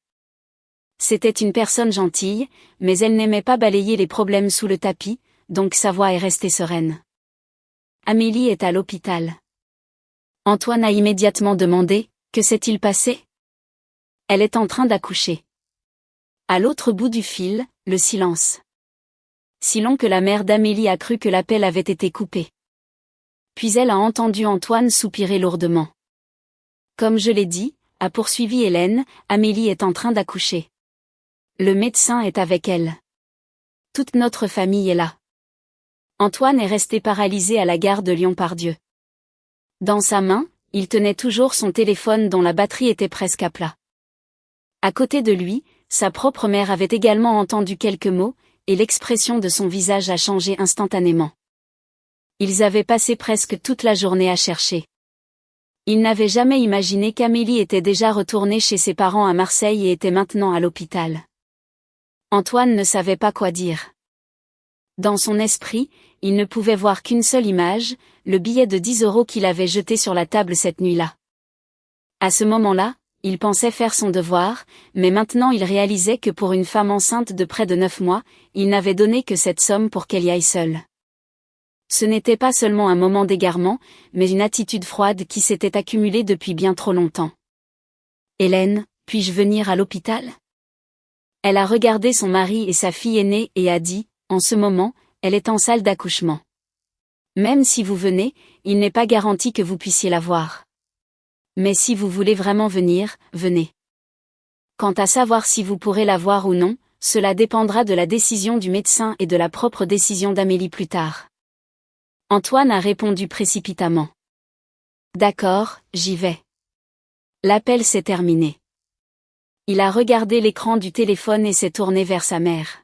C'était une personne gentille, mais elle n'aimait pas balayer les problèmes sous le tapis, donc sa voix est restée sereine. Amélie est à l'hôpital. Antoine a immédiatement demandé, que s'est-il passé? Elle est en train d'accoucher. À l'autre bout du fil, le silence. Si long que la mère d'Amélie a cru que l'appel avait été coupé. Puis elle a entendu Antoine soupirer lourdement. Comme je l'ai dit, a poursuivi Hélène, Amélie est en train d'accoucher. Le médecin est avec elle. Toute notre famille est là. Antoine est resté paralysé à la gare de Lyon-Part-Dieu. Dans sa main, il tenait toujours son téléphone dont la batterie était presque à plat. À côté de lui, sa propre mère avait également entendu quelques mots, et l'expression de son visage a changé instantanément. Ils avaient passé presque toute la journée à chercher. Ils n'avaient jamais imaginé qu'Amélie était déjà retournée chez ses parents à Marseille et était maintenant à l'hôpital. Antoine ne savait pas quoi dire. Dans son esprit, il ne pouvait voir qu'une seule image, le billet de 10 € qu'il avait jeté sur la table cette nuit-là. À ce moment-là, il pensait faire son devoir, mais maintenant il réalisait que pour une femme enceinte de près de 9 mois, il n'avait donné que cette somme pour qu'elle y aille seule. Ce n'était pas seulement un moment d'égarement, mais une attitude froide qui s'était accumulée depuis bien trop longtemps. « Hélène, puis-je venir à l'hôpital ?» Elle a regardé son mari et sa fille aînée et a dit, en ce moment, elle est en salle d'accouchement. Même si vous venez, il n'est pas garanti que vous puissiez la voir. Mais si vous voulez vraiment venir, venez. Quant à savoir si vous pourrez la voir ou non, cela dépendra de la décision du médecin et de la propre décision d'Amélie plus tard. Antoine a répondu précipitamment. D'accord, j'y vais. L'appel s'est terminé. Il a regardé l'écran du téléphone et s'est tourné vers sa mère.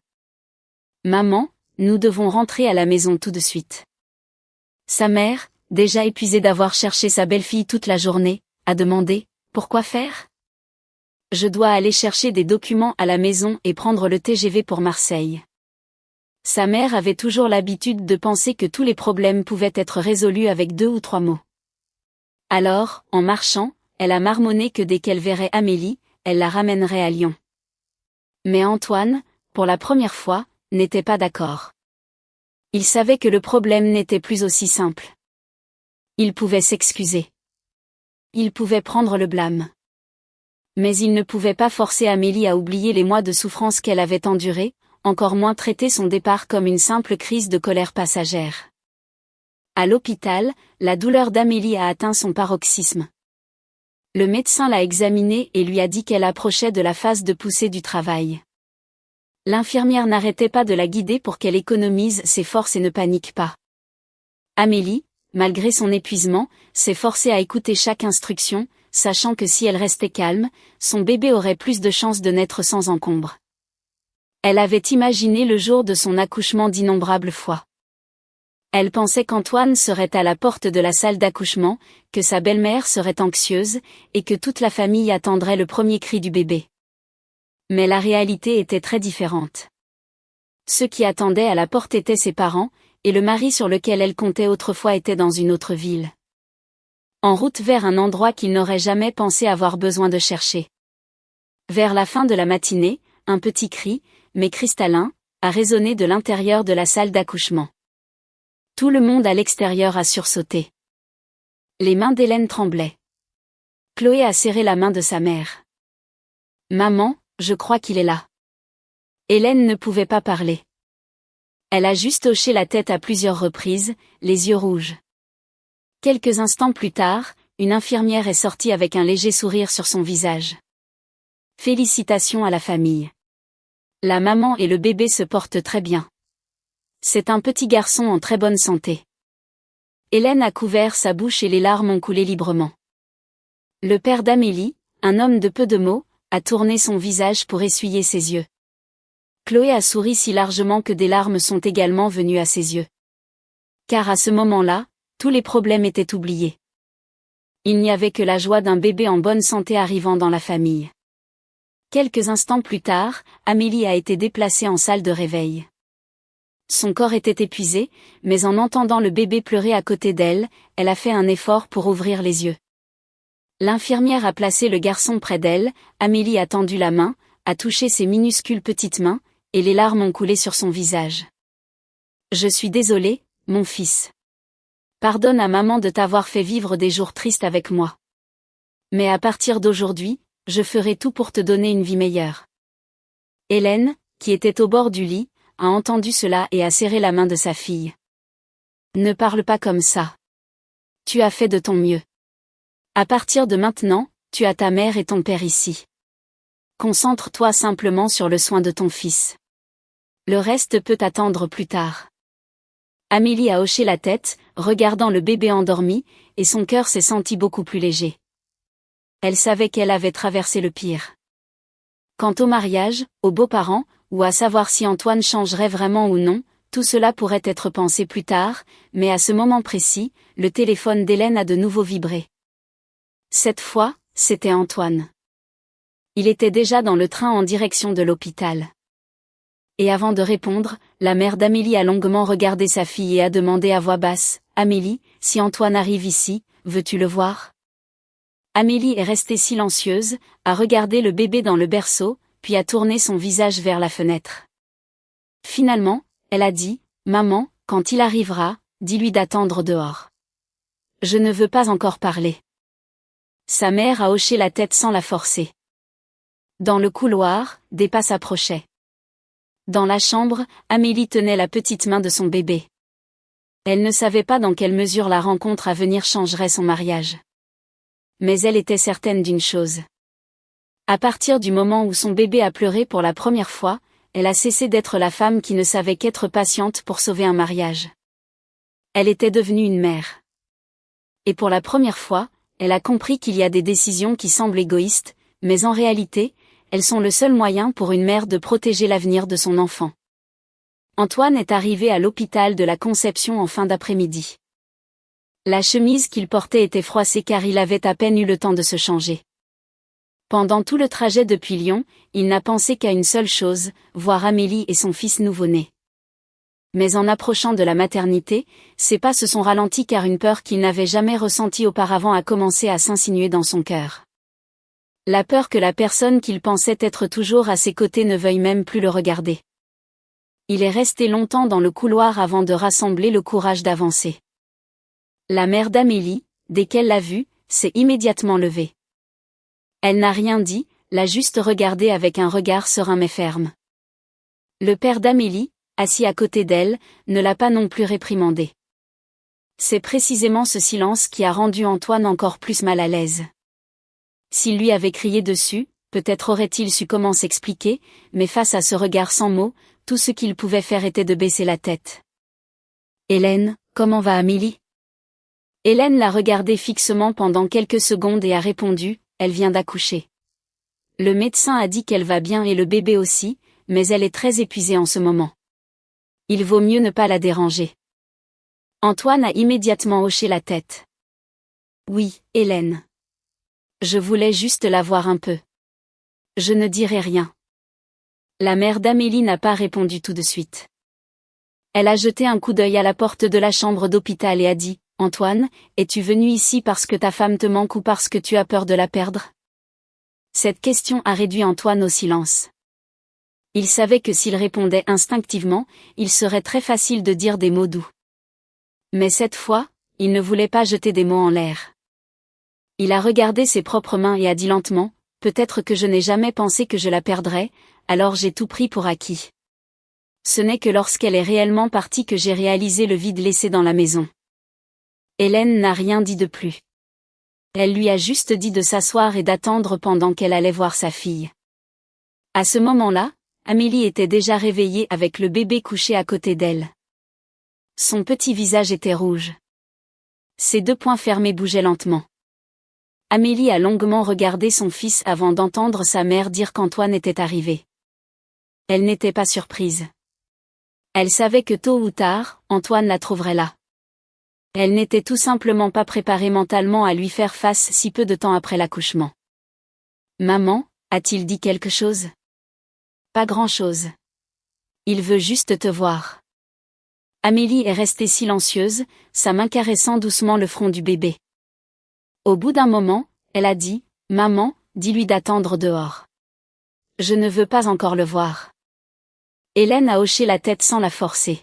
Maman, nous devons rentrer à la maison tout de suite. Sa mère, déjà épuisée d'avoir cherché sa belle-fille toute la journée, a demandé, pourquoi faire? Je dois aller chercher des documents à la maison et prendre le TGV pour Marseille. Sa mère avait toujours l'habitude de penser que tous les problèmes pouvaient être résolus avec 2 ou 3 mots. Alors, en marchant, elle a marmonné que dès qu'elle verrait Amélie, elle la ramènerait à Lyon. Mais Antoine, pour la première fois, n'était pas d'accord. Il savait que le problème n'était plus aussi simple. Il pouvait s'excuser. Il pouvait prendre le blâme. Mais il ne pouvait pas forcer Amélie à oublier les mois de souffrance qu'elle avait endurés, encore moins traiter son départ comme une simple crise de colère passagère. À l'hôpital, la douleur d'Amélie a atteint son paroxysme. Le médecin l'a examinée et lui a dit qu'elle approchait de la phase de poussée du travail. L'infirmière n'arrêtait pas de la guider pour qu'elle économise ses forces et ne panique pas. Amélie, malgré son épuisement, s'est forcée à écouter chaque instruction, sachant que si elle restait calme, son bébé aurait plus de chances de naître sans encombre. Elle avait imaginé le jour de son accouchement d'innombrables fois. Elle pensait qu'Antoine serait à la porte de la salle d'accouchement, que sa belle-mère serait anxieuse, et que toute la famille attendrait le premier cri du bébé. Mais la réalité était très différente. Ceux qui attendaient à la porte étaient ses parents, et le mari sur lequel elle comptait autrefois était dans une autre ville. En route vers un endroit qu'il n'aurait jamais pensé avoir besoin de chercher. Vers la fin de la matinée, un petit cri, mais cristallin, a résonné de l'intérieur de la salle d'accouchement. Tout le monde à l'extérieur a sursauté. Les mains d'Hélène tremblaient. Chloé a serré la main de sa mère. « Maman, je crois qu'il est là. » Hélène ne pouvait pas parler. Elle a juste hoché la tête à plusieurs reprises, les yeux rouges. Quelques instants plus tard, une infirmière est sortie avec un léger sourire sur son visage. Félicitations à la famille. La maman et le bébé se portent très bien. C'est un petit garçon en très bonne santé. Hélène a couvert sa bouche et les larmes ont coulé librement. Le père d'Amélie, un homme de peu de mots, a tourné son visage pour essuyer ses yeux. Chloé a souri si largement que des larmes sont également venues à ses yeux. Car à ce moment-là, tous les problèmes étaient oubliés. Il n'y avait que la joie d'un bébé en bonne santé arrivant dans la famille. Quelques instants plus tard, Amélie a été déplacée en salle de réveil. Son corps était épuisé, mais en entendant le bébé pleurer à côté d'elle, elle a fait un effort pour ouvrir les yeux. L'infirmière a placé le garçon près d'elle, Amélie a tendu la main, a touché ses minuscules petites mains, et les larmes ont coulé sur son visage. « Je suis désolée, mon fils. Pardonne à maman de t'avoir fait vivre des jours tristes avec moi. Mais à partir d'aujourd'hui, je ferai tout pour te donner une vie meilleure. » Hélène, qui était au bord du lit, a entendu cela et a serré la main de sa fille. « Ne parle pas comme ça. Tu as fait de ton mieux. À partir de maintenant, tu as ta mère et ton père ici. Concentre-toi simplement sur le soin de ton fils. Le reste peut attendre plus tard. » Amélie a hoché la tête, regardant le bébé endormi, et son cœur s'est senti beaucoup plus léger. Elle savait qu'elle avait traversé le pire. Quant au mariage, aux beaux-parents, ou à savoir si Antoine changerait vraiment ou non, tout cela pourrait être pensé plus tard, mais à ce moment précis, le téléphone d'Hélène a de nouveau vibré. Cette fois, c'était Antoine. Il était déjà dans le train en direction de l'hôpital. Et avant de répondre, la mère d'Amélie a longuement regardé sa fille et a demandé à voix basse, « Amélie, si Antoine arrive ici, veux-tu le voir ?» Amélie est restée silencieuse, a regardé le bébé dans le berceau, puis a tourné son visage vers la fenêtre. Finalement, elle a dit, « Maman, quand il arrivera, dis-lui d'attendre dehors. Je ne veux pas encore parler. » Sa mère a hoché la tête sans la forcer. Dans le couloir, des pas s'approchaient. Dans la chambre, Amélie tenait la petite main de son bébé. Elle ne savait pas dans quelle mesure la rencontre à venir changerait son mariage. Mais elle était certaine d'une chose. À partir du moment où son bébé a pleuré pour la première fois, elle a cessé d'être la femme qui ne savait qu'être patiente pour sauver un mariage. Elle était devenue une mère. Et pour la première fois, elle a compris qu'il y a des décisions qui semblent égoïstes, mais en réalité, elles sont le seul moyen pour une mère de protéger l'avenir de son enfant. Antoine est arrivé à l'hôpital de la Conception en fin d'après-midi. La chemise qu'il portait était froissée car il avait à peine eu le temps de se changer. Pendant tout le trajet depuis Lyon, il n'a pensé qu'à une seule chose, voir Amélie et son fils nouveau-né. Mais en approchant de la maternité, ses pas se sont ralentis car une peur qu'il n'avait jamais ressentie auparavant a commencé à s'insinuer dans son cœur. La peur que la personne qu'il pensait être toujours à ses côtés ne veuille même plus le regarder. Il est resté longtemps dans le couloir avant de rassembler le courage d'avancer. La mère d'Amélie, dès qu'elle l'a vu, s'est immédiatement levée. Elle n'a rien dit, l'a juste regardé avec un regard serein mais ferme. Le père d'Amélie, assis à côté d'elle, ne l'a pas non plus réprimandé. C'est précisément ce silence qui a rendu Antoine encore plus mal à l'aise. S'il lui avait crié dessus, peut-être aurait-il su comment s'expliquer, mais face à ce regard sans mots, tout ce qu'il pouvait faire était de baisser la tête. « Hélène, comment va Amélie ?» Hélène l'a regardé fixement pendant quelques secondes et a répondu, « Elle vient d'accoucher. Le médecin a dit qu'elle va bien et le bébé aussi, mais elle est très épuisée en ce moment. Il vaut mieux ne pas la déranger. » Antoine a immédiatement hoché la tête. « Oui, Hélène. Je voulais juste la voir un peu. Je ne dirai rien. » La mère d'Amélie n'a pas répondu tout de suite. Elle a jeté un coup d'œil à la porte de la chambre d'hôpital et a dit, « Antoine, es-tu venu ici parce que ta femme te manque ou parce que tu as peur de la perdre ?» Cette question a réduit Antoine au silence. Il savait que s'il répondait instinctivement, il serait très facile de dire des mots doux. Mais cette fois, il ne voulait pas jeter des mots en l'air. Il a regardé ses propres mains et a dit lentement, « Peut-être que je n'ai jamais pensé que je la perdrais, alors j'ai tout pris pour acquis. Ce n'est que lorsqu'elle est réellement partie que j'ai réalisé le vide laissé dans la maison. » Hélène n'a rien dit de plus. Elle lui a juste dit de s'asseoir et d'attendre pendant qu'elle allait voir sa fille. À ce moment-là, Amélie était déjà réveillée avec le bébé couché à côté d'elle. Son petit visage était rouge. Ses deux poings fermés bougeaient lentement. Amélie a longuement regardé son fils avant d'entendre sa mère dire qu'Antoine était arrivé. Elle n'était pas surprise. Elle savait que tôt ou tard, Antoine la trouverait là. Elle n'était tout simplement pas préparée mentalement à lui faire face si peu de temps après l'accouchement. « Maman, a-t-il dit quelque chose ?»« Pas grand-chose. Il veut juste te voir. » Amélie est restée silencieuse, sa main caressant doucement le front du bébé. Au bout d'un moment, elle a dit, « Maman, dis-lui d'attendre dehors. Je ne veux pas encore le voir. » Hélène a hoché la tête sans la forcer.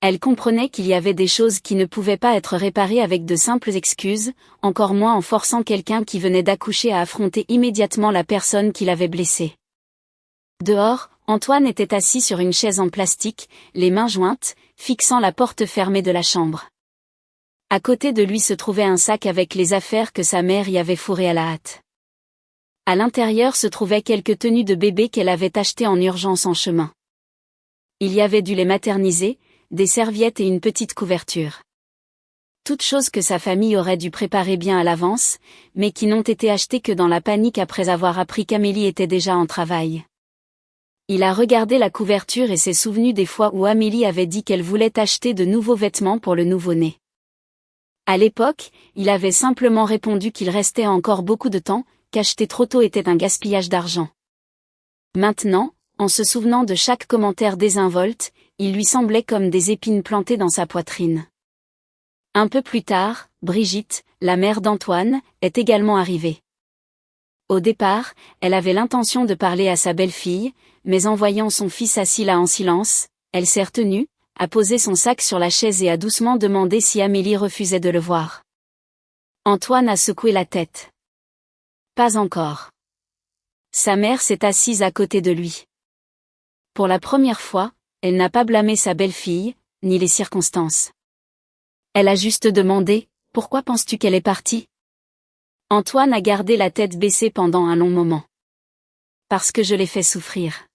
Elle comprenait qu'il y avait des choses qui ne pouvaient pas être réparées avec de simples excuses, encore moins en forçant quelqu'un qui venait d'accoucher à affronter immédiatement la personne qui l'avait blessé. Dehors, Antoine était assis sur une chaise en plastique, les mains jointes, fixant la porte fermée de la chambre. À côté de lui se trouvait un sac avec les affaires que sa mère y avait fourrées à la hâte. À l'intérieur se trouvaient quelques tenues de bébé qu'elle avait achetées en urgence en chemin. Il y avait du lait maternisé, des serviettes et une petite couverture. Toutes choses que sa famille aurait dû préparer bien à l'avance, mais qui n'ont été achetées que dans la panique après avoir appris qu'Amélie était déjà en travail. Il a regardé la couverture et s'est souvenu des fois où Amélie avait dit qu'elle voulait acheter de nouveaux vêtements pour le nouveau-né. À l'époque, il avait simplement répondu qu'il restait encore beaucoup de temps, qu'acheter trop tôt était un gaspillage d'argent. Maintenant, en se souvenant de chaque commentaire désinvolte, il lui semblait comme des épines plantées dans sa poitrine. Un peu plus tard, Brigitte, la mère d'Antoine, est également arrivée. Au départ, elle avait l'intention de parler à sa belle-fille, mais en voyant son fils assis là en silence, elle s'est retenue, a posé son sac sur la chaise et a doucement demandé si Amélie refusait de le voir. Antoine a secoué la tête. Pas encore. Sa mère s'est assise à côté de lui. Pour la première fois, elle n'a pas blâmé sa belle-fille, ni les circonstances. Elle a juste demandé, « Pourquoi penses-tu qu'elle est partie ?» Antoine a gardé la tête baissée pendant un long moment. « Parce que je l'ai fait souffrir. »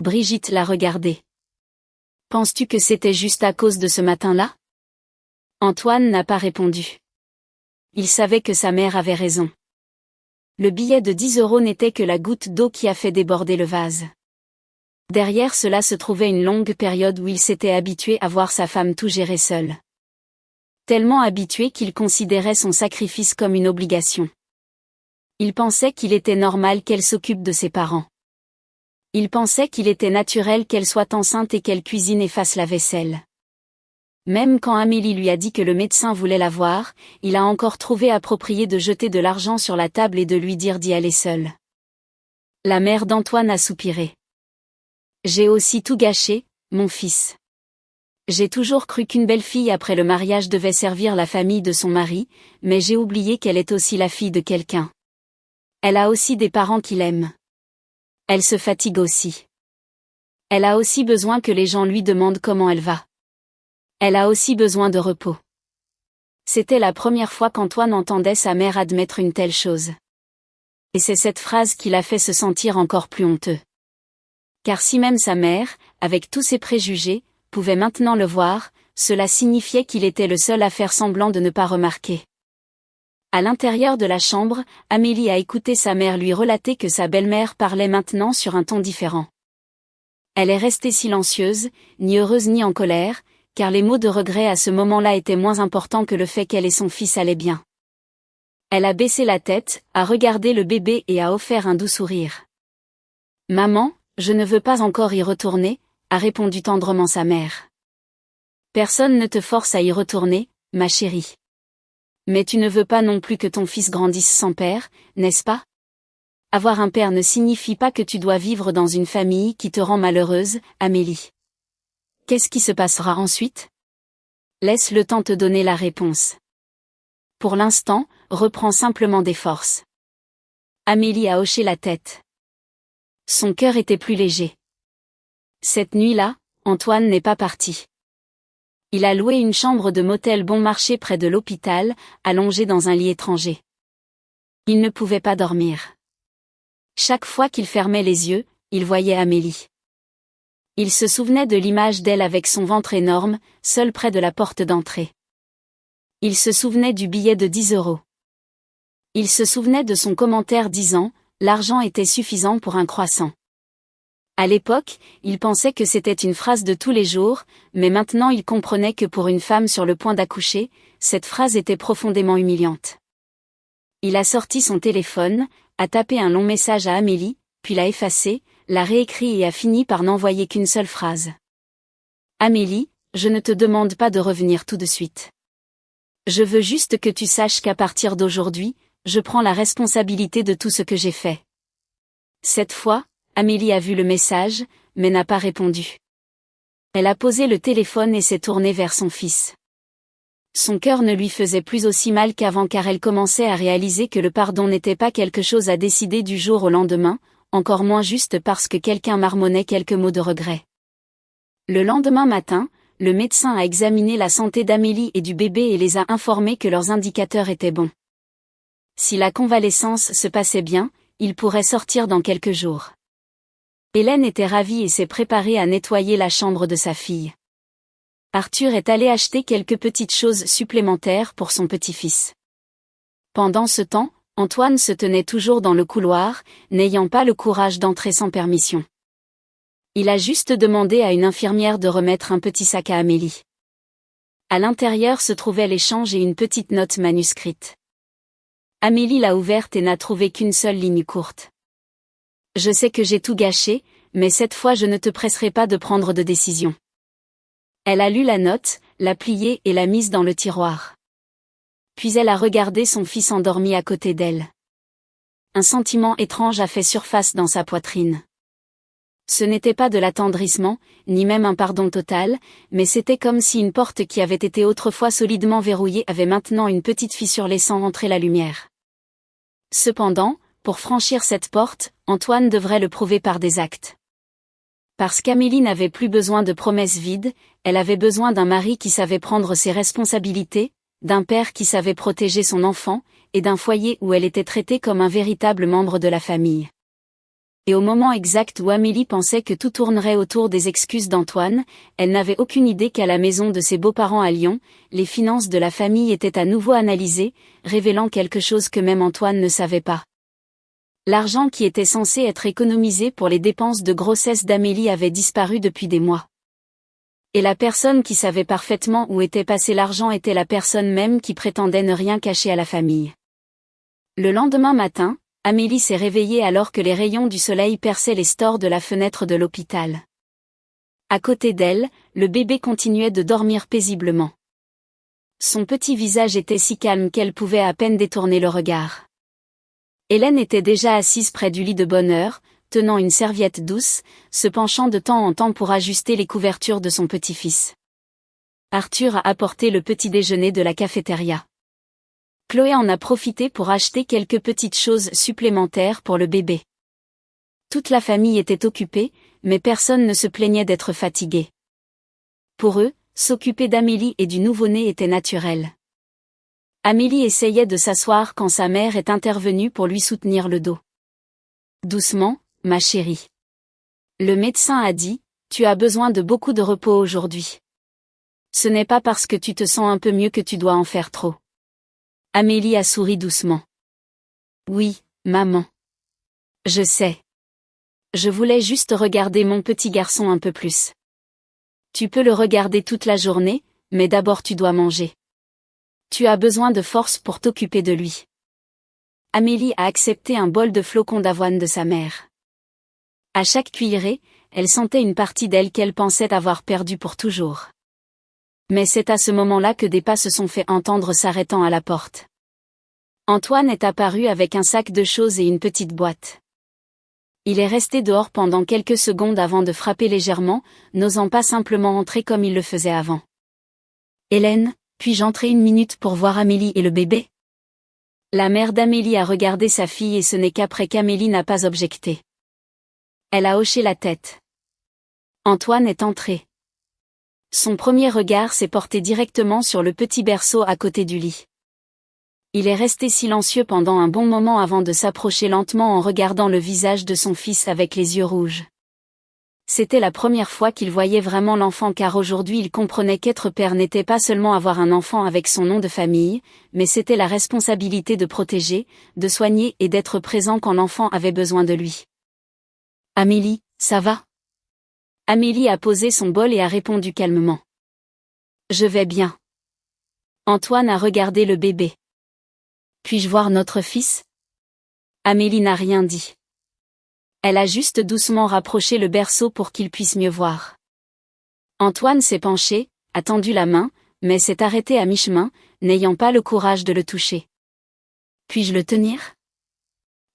Brigitte l'a regardé. « Penses-tu que c'était juste à cause de ce matin-là ?» Antoine n'a pas répondu. Il savait que sa mère avait raison. Le billet de 10 € n'était que la goutte d'eau qui a fait déborder le vase. Derrière cela se trouvait une longue période où il s'était habitué à voir sa femme tout gérer seule. Tellement habitué qu'il considérait son sacrifice comme une obligation. Il pensait qu'il était normal qu'elle s'occupe de ses parents. Il pensait qu'il était naturel qu'elle soit enceinte et qu'elle cuisine et fasse la vaisselle. Même quand Amélie lui a dit que le médecin voulait la voir, il a encore trouvé approprié de jeter de l'argent sur la table et de lui dire d'y aller seule. La mère d'Antoine a soupiré. J'ai aussi tout gâché, mon fils. J'ai toujours cru qu'une belle-fille après le mariage devait servir la famille de son mari, mais j'ai oublié qu'elle est aussi la fille de quelqu'un. Elle a aussi des parents qui l'aiment. Elle se fatigue aussi. Elle a aussi besoin que les gens lui demandent comment elle va. Elle a aussi besoin de repos. C'était la première fois qu'Antoine entendait sa mère admettre une telle chose. Et c'est cette phrase qui l'a fait se sentir encore plus honteux. Car si même sa mère, avec tous ses préjugés, pouvait maintenant le voir, cela signifiait qu'il était le seul à faire semblant de ne pas remarquer. À l'intérieur de la chambre, Amélie a écouté sa mère lui relater que sa belle-mère parlait maintenant sur un ton différent. Elle est restée silencieuse, ni heureuse ni en colère, car les mots de regret à ce moment-là étaient moins importants que le fait qu'elle et son fils allaient bien. Elle a baissé la tête, a regardé le bébé et a offert un doux sourire. « Maman, je ne veux pas encore y retourner », a répondu tendrement sa mère. « Personne ne te force à y retourner, ma chérie. Mais tu ne veux pas non plus que ton fils grandisse sans père, n'est-ce pas ? Avoir un père ne signifie pas que tu dois vivre dans une famille qui te rend malheureuse, Amélie. Qu'est-ce qui se passera ensuite ? Laisse le temps te donner la réponse. Pour l'instant, reprends simplement des forces. » Amélie a hoché la tête. Son cœur était plus léger. Cette nuit-là, Antoine n'est pas parti. Il a loué une chambre de motel bon marché près de l'hôpital, allongé dans un lit étranger. Il ne pouvait pas dormir. Chaque fois qu'il fermait les yeux, il voyait Amélie. Il se souvenait de l'image d'elle avec son ventre énorme, seule près de la porte d'entrée. Il se souvenait du billet de 10 euros. Il se souvenait de son commentaire disant « L'argent était suffisant pour un croissant ». À l'époque, il pensait que c'était une phrase de tous les jours, mais maintenant il comprenait que pour une femme sur le point d'accoucher, cette phrase était profondément humiliante. Il a sorti son téléphone, a tapé un long message à Amélie, puis l'a effacé, l'a réécrit et a fini par n'envoyer qu'une seule phrase. Amélie, je ne te demande pas de revenir tout de suite. Je veux juste que tu saches qu'à partir d'aujourd'hui, je prends la responsabilité de tout ce que j'ai fait. Cette fois, Amélie a vu le message, mais n'a pas répondu. Elle a posé le téléphone et s'est tournée vers son fils. Son cœur ne lui faisait plus aussi mal qu'avant car elle commençait à réaliser que le pardon n'était pas quelque chose à décider du jour au lendemain, encore moins juste parce que quelqu'un marmonnait quelques mots de regret. Le lendemain matin, le médecin a examiné la santé d'Amélie et du bébé et les a informés que leurs indicateurs étaient bons. Si la convalescence se passait bien, ils pourraient sortir dans quelques jours. Hélène était ravie et s'est préparée à nettoyer la chambre de sa fille. Arthur est allé acheter quelques petites choses supplémentaires pour son petit-fils. Pendant ce temps, Antoine se tenait toujours dans le couloir, n'ayant pas le courage d'entrer sans permission. Il a juste demandé à une infirmière de remettre un petit sac à Amélie. À l'intérieur se trouvait l'échange et une petite note manuscrite. Amélie l'a ouverte et n'a trouvé qu'une seule ligne courte. Je sais que j'ai tout gâché, mais cette fois je ne te presserai pas de prendre de décision. Elle a lu la note, l'a pliée et l'a mise dans le tiroir. Puis elle a regardé son fils endormi à côté d'elle. Un sentiment étrange a fait surface dans sa poitrine. Ce n'était pas de l'attendrissement, ni même un pardon total, mais c'était comme si une porte qui avait été autrefois solidement verrouillée avait maintenant une petite fissure laissant entrer la lumière. Cependant, pour franchir cette porte, Antoine devrait le prouver par des actes. Parce qu'Amélie n'avait plus besoin de promesses vides, elle avait besoin d'un mari qui savait prendre ses responsabilités, d'un père qui savait protéger son enfant, et d'un foyer où elle était traitée comme un véritable membre de la famille. Et au moment exact où Amélie pensait que tout tournerait autour des excuses d'Antoine, elle n'avait aucune idée qu'à la maison de ses beaux-parents à Lyon, les finances de la famille étaient à nouveau analysées, révélant quelque chose que même Antoine ne savait pas. L'argent qui était censé être économisé pour les dépenses de grossesse d'Amélie avait disparu depuis des mois. Et la personne qui savait parfaitement où était passé l'argent était la personne même qui prétendait ne rien cacher à la famille. Le lendemain matin, Amélie s'est réveillée alors que les rayons du soleil perçaient les stores de la fenêtre de l'hôpital. À côté d'elle, le bébé continuait de dormir paisiblement. Son petit visage était si calme qu'elle pouvait à peine détourner le regard. Hélène était déjà assise près du lit de bonne heure, tenant une serviette douce, se penchant de temps en temps pour ajuster les couvertures de son petit-fils. Arthur a apporté le petit déjeuner de la cafétéria. Chloé en a profité pour acheter quelques petites choses supplémentaires pour le bébé. Toute la famille était occupée, mais personne ne se plaignait d'être fatigué. Pour eux, s'occuper d'Amélie et du nouveau-né était naturel. Amélie essayait de s'asseoir quand sa mère est intervenue pour lui soutenir le dos. « Doucement, ma chérie. Le médecin a dit, tu as besoin de beaucoup de repos aujourd'hui. Ce n'est pas parce que tu te sens un peu mieux que tu dois en faire trop. » Amélie a souri doucement. « Oui, maman. Je sais. Je voulais juste regarder mon petit garçon un peu plus. Tu peux le regarder toute la journée, mais d'abord tu dois manger. Tu as besoin de force pour t'occuper de lui. » Amélie a accepté un bol de flocons d'avoine de sa mère. À chaque cuillerée, elle sentait une partie d'elle qu'elle pensait avoir perdue pour toujours. Mais c'est à ce moment-là que des pas se sont fait entendre s'arrêtant à la porte. Antoine est apparu avec un sac de choses et une petite boîte. Il est resté dehors pendant quelques secondes avant de frapper légèrement, n'osant pas simplement entrer comme il le faisait avant. « Hélène, puis-je entrer une minute pour voir Amélie et le bébé ?» La mère d'Amélie a regardé sa fille et ce n'est qu'après qu'Amélie n'a pas objecté. Elle a hoché la tête. Antoine est entré. Son premier regard s'est porté directement sur le petit berceau à côté du lit. Il est resté silencieux pendant un bon moment avant de s'approcher lentement en regardant le visage de son fils avec les yeux rouges. C'était la première fois qu'il voyait vraiment l'enfant car aujourd'hui il comprenait qu'être père n'était pas seulement avoir un enfant avec son nom de famille, mais c'était la responsabilité de protéger, de soigner et d'être présent quand l'enfant avait besoin de lui. « Amélie, ça va ?» Amélie a posé son bol et a répondu calmement. « Je vais bien. » Antoine a regardé le bébé. « Puis-je voir notre fils ?» Amélie n'a rien dit. Elle a juste doucement rapproché le berceau pour qu'il puisse mieux voir. Antoine s'est penché, a tendu la main, mais s'est arrêté à mi-chemin, n'ayant pas le courage de le toucher. « Puis-je le tenir ?»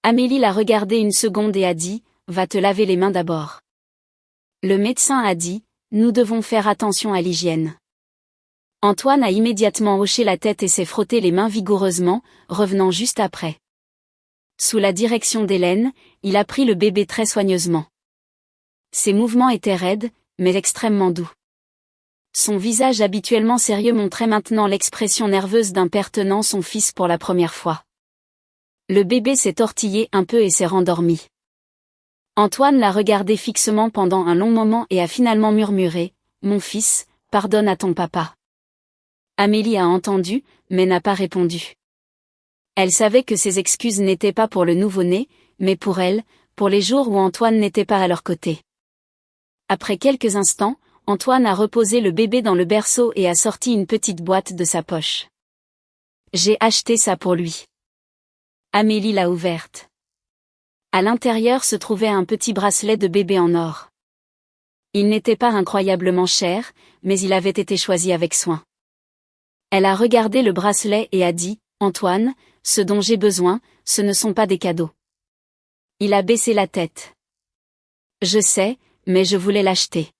Amélie l'a regardé une seconde et a dit, « Va te laver les mains d'abord. » Le médecin a dit, « Nous devons faire attention à l'hygiène. » Antoine a immédiatement hoché la tête et s'est frotté les mains vigoureusement, revenant juste après. Sous la direction d'Hélène, il a pris le bébé très soigneusement. Ses mouvements étaient raides, mais extrêmement doux. Son visage habituellement sérieux montrait maintenant l'expression nerveuse d'un père tenant son fils pour la première fois. Le bébé s'est tortillé un peu et s'est rendormi. Antoine l'a regardé fixement pendant un long moment et a finalement murmuré, « Mon fils, pardonne à ton papa. » Amélie a entendu, mais n'a pas répondu. Elle savait que ses excuses n'étaient pas pour le nouveau-né, mais pour elle, pour les jours où Antoine n'était pas à leur côté. Après quelques instants, Antoine a reposé le bébé dans le berceau et a sorti une petite boîte de sa poche. « J'ai acheté ça pour lui. » Amélie l'a ouverte. À l'intérieur se trouvait un petit bracelet de bébé en or. Il n'était pas incroyablement cher, mais il avait été choisi avec soin. Elle a regardé le bracelet et a dit, « Antoine, ce dont j'ai besoin, ce ne sont pas des cadeaux. » Il a baissé la tête. « Je sais, mais je voulais l'acheter. »«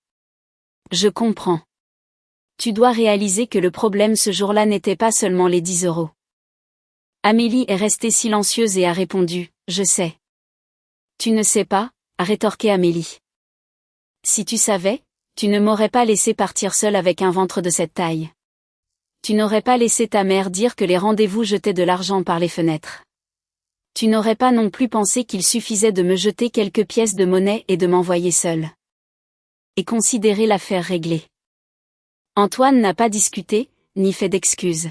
Je comprends. Tu dois réaliser que le problème ce jour-là n'était pas seulement les 10 €. » Amélie est restée silencieuse et a répondu, « Je sais. »« Tu ne sais pas » a rétorqué Amélie. « Si tu savais, tu ne m'aurais pas laissé partir seule avec un ventre de cette taille. Tu n'aurais pas laissé ta mère dire que les rendez-vous jetaient de l'argent par les fenêtres. Tu n'aurais pas non plus pensé qu'il suffisait de me jeter quelques pièces de monnaie et de m'envoyer seule. Et considérer l'affaire réglée. » Antoine n'a pas discuté, ni fait d'excuses.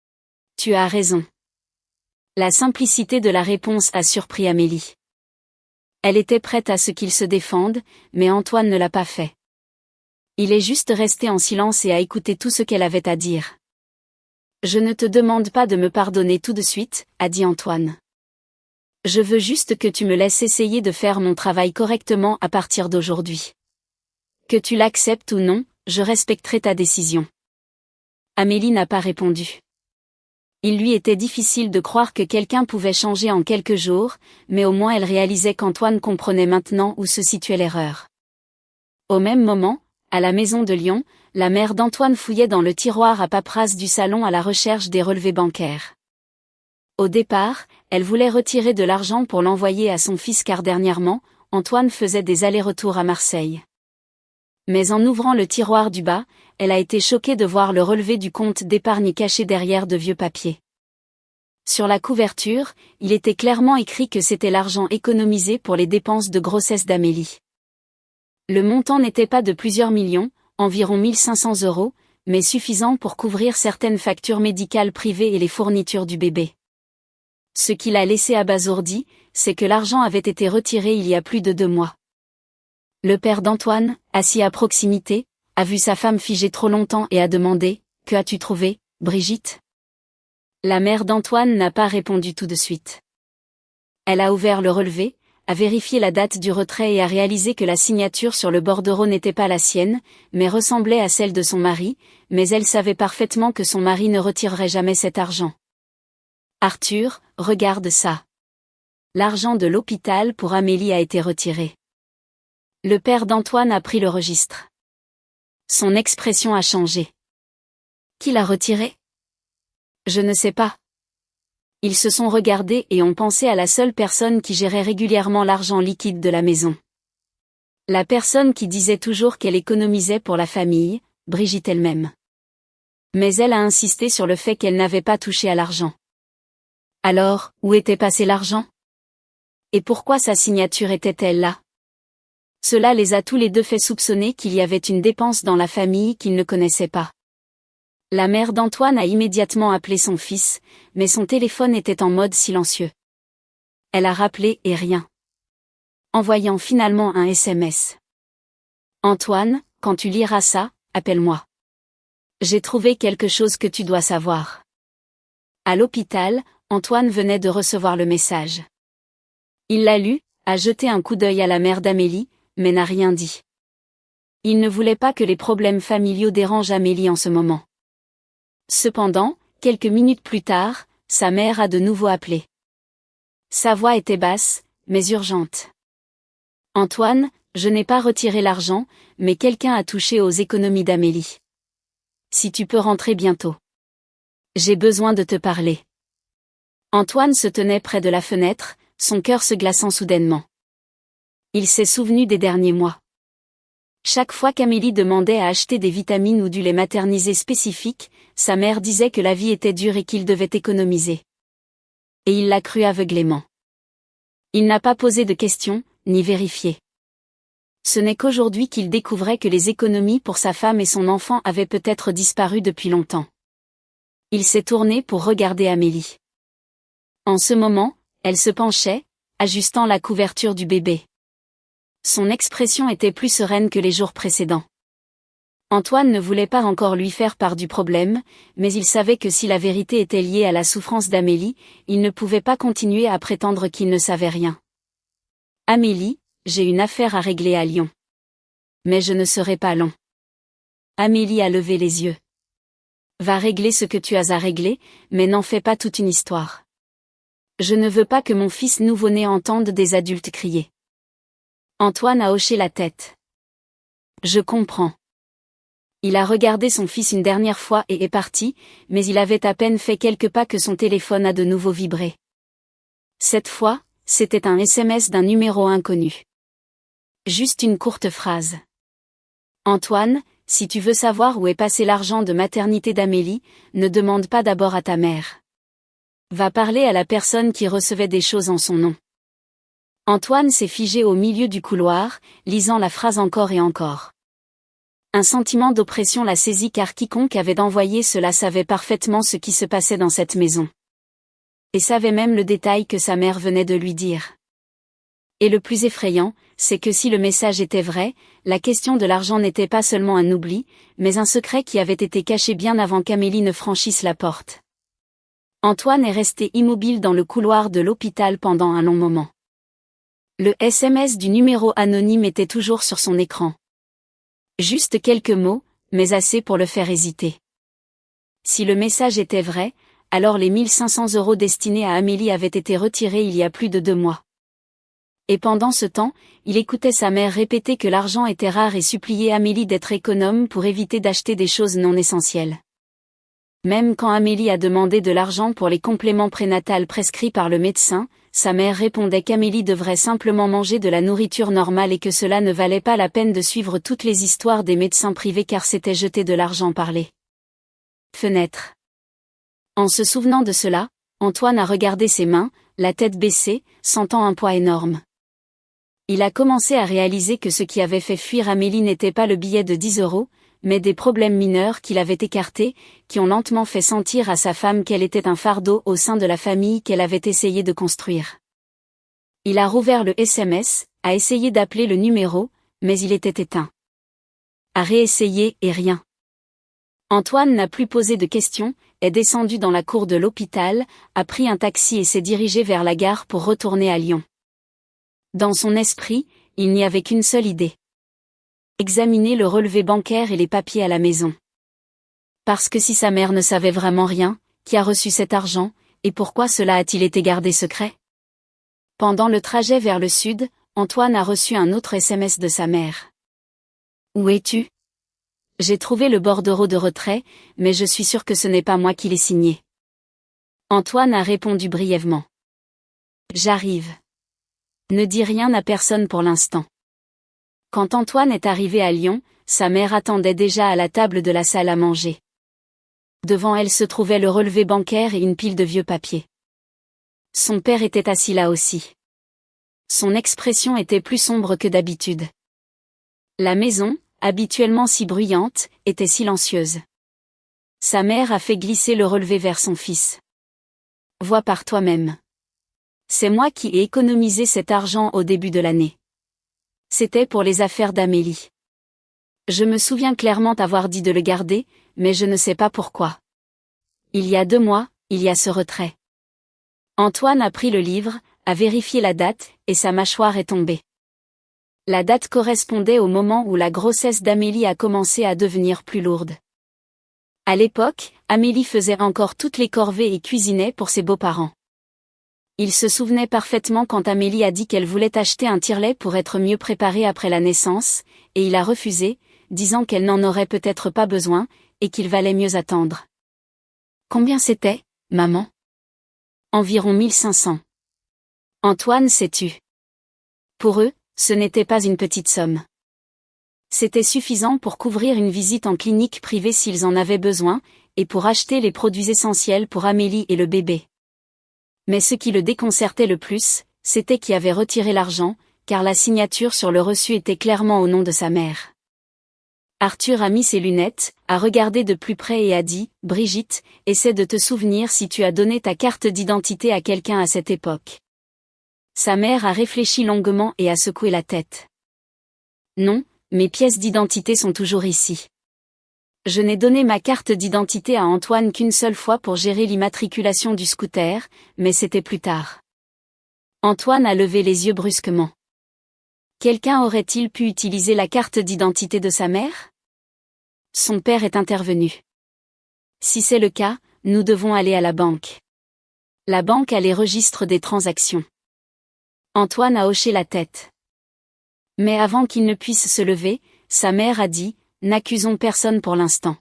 « Tu as raison. » La simplicité de la réponse a surpris Amélie. Elle était prête à ce qu'il se défende, mais Antoine ne l'a pas fait. Il est juste resté en silence et a écouté tout ce qu'elle avait à dire. « Je ne te demande pas de me pardonner tout de suite, » a dit Antoine. « Je veux juste que tu me laisses essayer de faire mon travail correctement à partir d'aujourd'hui. Que tu l'acceptes ou non, je respecterai ta décision. » Amélie n'a pas répondu. Il lui était difficile de croire que quelqu'un pouvait changer en quelques jours, mais au moins elle réalisait qu'Antoine comprenait maintenant où se situait l'erreur. Au même moment, à la maison de Lyon, la mère d'Antoine fouillait dans le tiroir à paperasse du salon à la recherche des relevés bancaires. Au départ, elle voulait retirer de l'argent pour l'envoyer à son fils car dernièrement, Antoine faisait des allers-retours à Marseille. Mais en ouvrant le tiroir du bas, elle a été choquée de voir le relevé du compte d'épargne caché derrière de vieux papiers. Sur la couverture, il était clairement écrit que c'était l'argent économisé pour les dépenses de grossesse d'Amélie. Le montant n'était pas de plusieurs millions, environ 1500 €, mais suffisant pour couvrir certaines factures médicales privées et les fournitures du bébé. Ce qui l'a laissé abasourdi, c'est que l'argent avait été retiré il y a plus de 2 mois. Le père d'Antoine, assis à proximité, a vu sa femme figée trop longtemps et a demandé, « Que as-tu trouvé, Brigitte ?» La mère d'Antoine n'a pas répondu tout de suite. Elle a ouvert le relevé, a vérifié la date du retrait et a réalisé que la signature sur le bordereau n'était pas la sienne, mais ressemblait à celle de son mari, mais elle savait parfaitement que son mari ne retirerait jamais cet argent. « Arthur, regarde ça. L'argent de l'hôpital pour Amélie a été retiré. » Le père d'Antoine a pris le registre. Son expression a changé. « Qui l'a retiré ? » ?»« Je ne sais pas. » Ils se sont regardés et ont pensé à la seule personne qui gérait régulièrement l'argent liquide de la maison. La personne qui disait toujours qu'elle économisait pour la famille, Brigitte elle-même. Mais elle a insisté sur le fait qu'elle n'avait pas touché à l'argent. Alors, où était passé l'argent? Et pourquoi sa signature était-elle là? Cela les a tous les deux fait soupçonner qu'il y avait une dépense dans la famille qu'ils ne connaissaient pas. La mère d'Antoine a immédiatement appelé son fils, mais son téléphone était en mode silencieux. Elle a rappelé et rien. Envoyant finalement un SMS. Antoine, quand tu liras ça, appelle-moi. J'ai trouvé quelque chose que tu dois savoir. À l'hôpital, Antoine venait de recevoir le message. Il l'a lu, a jeté un coup d'œil à la mère d'Amélie, mais n'a rien dit. Il ne voulait pas que les problèmes familiaux dérangent Amélie en ce moment. Cependant, quelques minutes plus tard, sa mère a de nouveau appelé. Sa voix était basse, mais urgente. Antoine, je n'ai pas retiré l'argent, mais quelqu'un a touché aux économies d'Amélie. Si tu peux rentrer bientôt. J'ai besoin de te parler. Antoine se tenait près de la fenêtre, son cœur se glaçant soudainement. Il s'est souvenu des derniers mois. Chaque fois qu'Amélie demandait à acheter des vitamines ou du lait maternisé spécifique, sa mère disait que la vie était dure et qu'il devait économiser. Et il l'a cru aveuglément. Il n'a pas posé de questions, ni vérifié. Ce n'est qu'aujourd'hui qu'il découvrait que les économies pour sa femme et son enfant avaient peut-être disparu depuis longtemps. Il s'est tourné pour regarder Amélie. En ce moment, elle se penchait, ajustant la couverture du bébé. Son expression était plus sereine que les jours précédents. Antoine ne voulait pas encore lui faire part du problème, mais il savait que si la vérité était liée à la souffrance d'Amélie, il ne pouvait pas continuer à prétendre qu'il ne savait rien. Amélie, j'ai une affaire à régler à Lyon. Mais je ne serai pas long. Amélie a levé les yeux. Va régler ce que tu as à régler, mais n'en fais pas toute une histoire. Je ne veux pas que mon fils nouveau-né entende des adultes crier. Antoine a hoché la tête. Je comprends. Il a regardé son fils une dernière fois et est parti, mais il avait à peine fait quelques pas que son téléphone a de nouveau vibré. Cette fois, c'était un SMS d'un numéro inconnu. Juste une courte phrase. Antoine, si tu veux savoir où est passé l'argent de maternité d'Amélie, ne demande pas d'abord à ta mère. Va parler à la personne qui recevait des choses en son nom. Antoine s'est figé au milieu du couloir, lisant la phrase encore et encore. Un sentiment d'oppression l'a saisi car quiconque avait envoyé cela savait parfaitement ce qui se passait dans cette maison. Et savait même le détail que sa mère venait de lui dire. Et le plus effrayant, c'est que si le message était vrai, la question de l'argent n'était pas seulement un oubli, mais un secret qui avait été caché bien avant qu'Amélie ne franchisse la porte. Antoine est resté immobile dans le couloir de l'hôpital pendant un long moment. Le SMS du numéro anonyme était toujours sur son écran. Juste quelques mots, mais assez pour le faire hésiter. Si le message était vrai, alors les 1500 € destinés à Amélie avaient été retirés il y a plus de 2 mois. Et pendant ce temps, il écoutait sa mère répéter que l'argent était rare et supplier Amélie d'être économe pour éviter d'acheter des choses non essentielles. Même quand Amélie a demandé de l'argent pour les compléments prénatals prescrits par le médecin, sa mère répondait qu'Amélie devrait simplement manger de la nourriture normale et que cela ne valait pas la peine de suivre toutes les histoires des médecins privés car c'était jeter de l'argent par les fenêtres. En se souvenant de cela, Antoine a regardé ses mains, la tête baissée, sentant un poids énorme. Il a commencé à réaliser que ce qui avait fait fuir Amélie n'était pas le billet de 10 €, mais des problèmes mineurs qu'il avait écartés, qui ont lentement fait sentir à sa femme qu'elle était un fardeau au sein de la famille qu'elle avait essayé de construire. Il a rouvert le SMS, a essayé d'appeler le numéro, mais il était éteint. A réessayé et rien. Antoine n'a plus posé de questions, est descendu dans la cour de l'hôpital, a pris un taxi et s'est dirigé vers la gare pour retourner à Lyon. Dans son esprit, il n'y avait qu'une seule idée. Examiner le relevé bancaire et les papiers à la maison. Parce que si sa mère ne savait vraiment rien, qui a reçu cet argent, et pourquoi cela a-t-il été gardé secret? Pendant le trajet vers le sud, Antoine a reçu un autre SMS de sa mère. Où es-tu? J'ai trouvé le bordereau de retrait, mais je suis sûr que ce n'est pas moi qui l'ai signé. Antoine a répondu brièvement. J'arrive. Ne dis rien à personne pour l'instant. Quand Antoine est arrivé à Lyon, sa mère attendait déjà à la table de la salle à manger. Devant elle se trouvait le relevé bancaire et une pile de vieux papiers. Son père était assis là aussi. Son expression était plus sombre que d'habitude. La maison, habituellement si bruyante, était silencieuse. Sa mère a fait glisser le relevé vers son fils. « Vois par toi-même. C'est moi qui ai économisé cet argent au début de l'année. C'était pour les affaires d'Amélie. Je me souviens clairement t'avoir dit de le garder, mais je ne sais pas pourquoi. Il y a 2 mois, il y a ce retrait. » Antoine a pris le livre, a vérifié la date, et sa mâchoire est tombée. La date correspondait au moment où la grossesse d'Amélie a commencé à devenir plus lourde. À l'époque, Amélie faisait encore toutes les corvées et cuisinait pour ses beaux-parents. Il se souvenait parfaitement quand Amélie a dit qu'elle voulait acheter un tire-lait pour être mieux préparée après la naissance, et il a refusé, disant qu'elle n'en aurait peut-être pas besoin, et qu'il valait mieux attendre. Combien c'était, maman ? Environ 1500. Antoine s'est tu. Pour eux, ce n'était pas une petite somme. C'était suffisant pour couvrir une visite en clinique privée s'ils en avaient besoin, et pour acheter les produits essentiels pour Amélie et le bébé. Mais ce qui le déconcertait le plus, c'était qui avait retiré l'argent, car la signature sur le reçu était clairement au nom de sa mère. Arthur a mis ses lunettes, a regardé de plus près et a dit « Brigitte, essaie de te souvenir si tu as donné ta carte d'identité à quelqu'un à cette époque. » Sa mère a réfléchi longuement et a secoué la tête. « Non, mes pièces d'identité sont toujours ici. Je n'ai donné ma carte d'identité à Antoine qu'une seule fois pour gérer l'immatriculation du scooter, mais c'était plus tard. » Antoine a levé les yeux brusquement. Quelqu'un aurait-il pu utiliser la carte d'identité de sa mère ? Son père est intervenu. Si c'est le cas, nous devons aller à la banque. La banque a les registres des transactions. Antoine a hoché la tête. Mais avant qu'il ne puisse se lever, sa mère a dit « N'accusons personne pour l'instant.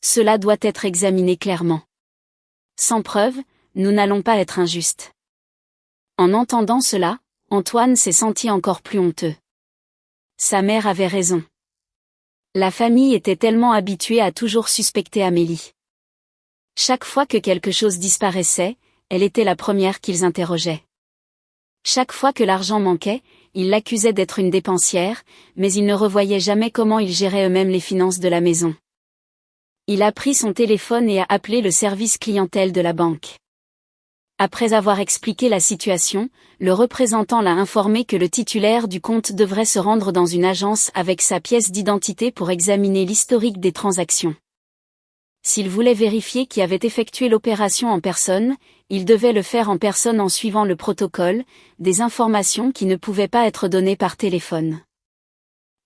Cela doit être examiné clairement. Sans preuve, nous n'allons pas être injustes. » En entendant cela, Antoine s'est senti encore plus honteux. Sa mère avait raison. La famille était tellement habituée à toujours suspecter Amélie. Chaque fois que quelque chose disparaissait, elle était la première qu'ils interrogeaient. Chaque fois que l'argent manquait, ils l'accusaient d'être une dépensière, mais ils ne revoyaient jamais comment ils géraient eux-mêmes les finances de la maison. Il a pris son téléphone et a appelé le service clientèle de la banque. Après avoir expliqué la situation, le représentant l'a informé que le titulaire du compte devrait se rendre dans une agence avec sa pièce d'identité pour examiner l'historique des transactions. S'il voulait vérifier qui avait effectué l'opération en personne, il devait le faire en personne en suivant le protocole, des informations qui ne pouvaient pas être données par téléphone.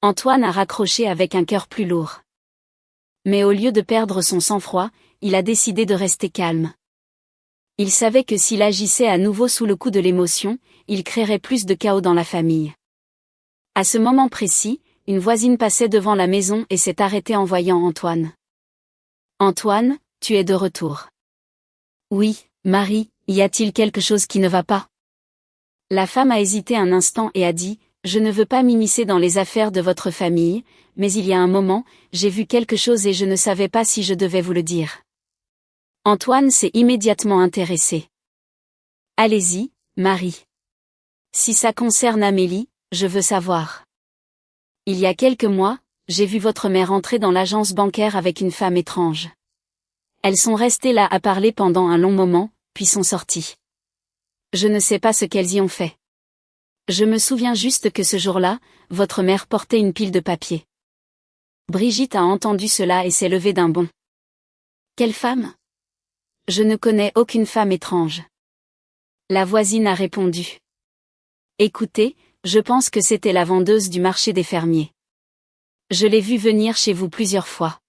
Antoine a raccroché avec un cœur plus lourd. Mais au lieu de perdre son sang-froid, il a décidé de rester calme. Il savait que s'il agissait à nouveau sous le coup de l'émotion, il créerait plus de chaos dans la famille. À ce moment précis, une voisine passait devant la maison et s'est arrêtée en voyant Antoine. « Antoine, tu es de retour. »« Oui, Marie, y a-t-il quelque chose qui ne va pas ?» La femme a hésité un instant et a dit « Je ne veux pas m'immiscer dans les affaires de votre famille, mais il y a un moment, j'ai vu quelque chose et je ne savais pas si je devais vous le dire. » Antoine s'est immédiatement intéressé. « Allez-y, Marie. Si ça concerne Amélie, je veux savoir. Il y a quelques mois, j'ai vu votre mère entrer dans l'agence bancaire avec une femme étrange. Elles sont restées là à parler pendant un long moment, puis sont sorties. Je ne sais pas ce qu'elles y ont fait. Je me souviens juste que ce jour-là, votre mère portait une pile de papier. » Brigitte a entendu cela et s'est levée d'un bond. « Quelle femme ? Je ne connais aucune femme étrange. » La voisine a répondu. « Écoutez, je pense que c'était la vendeuse du marché des fermiers. Je l'ai vue venir chez vous plusieurs fois. »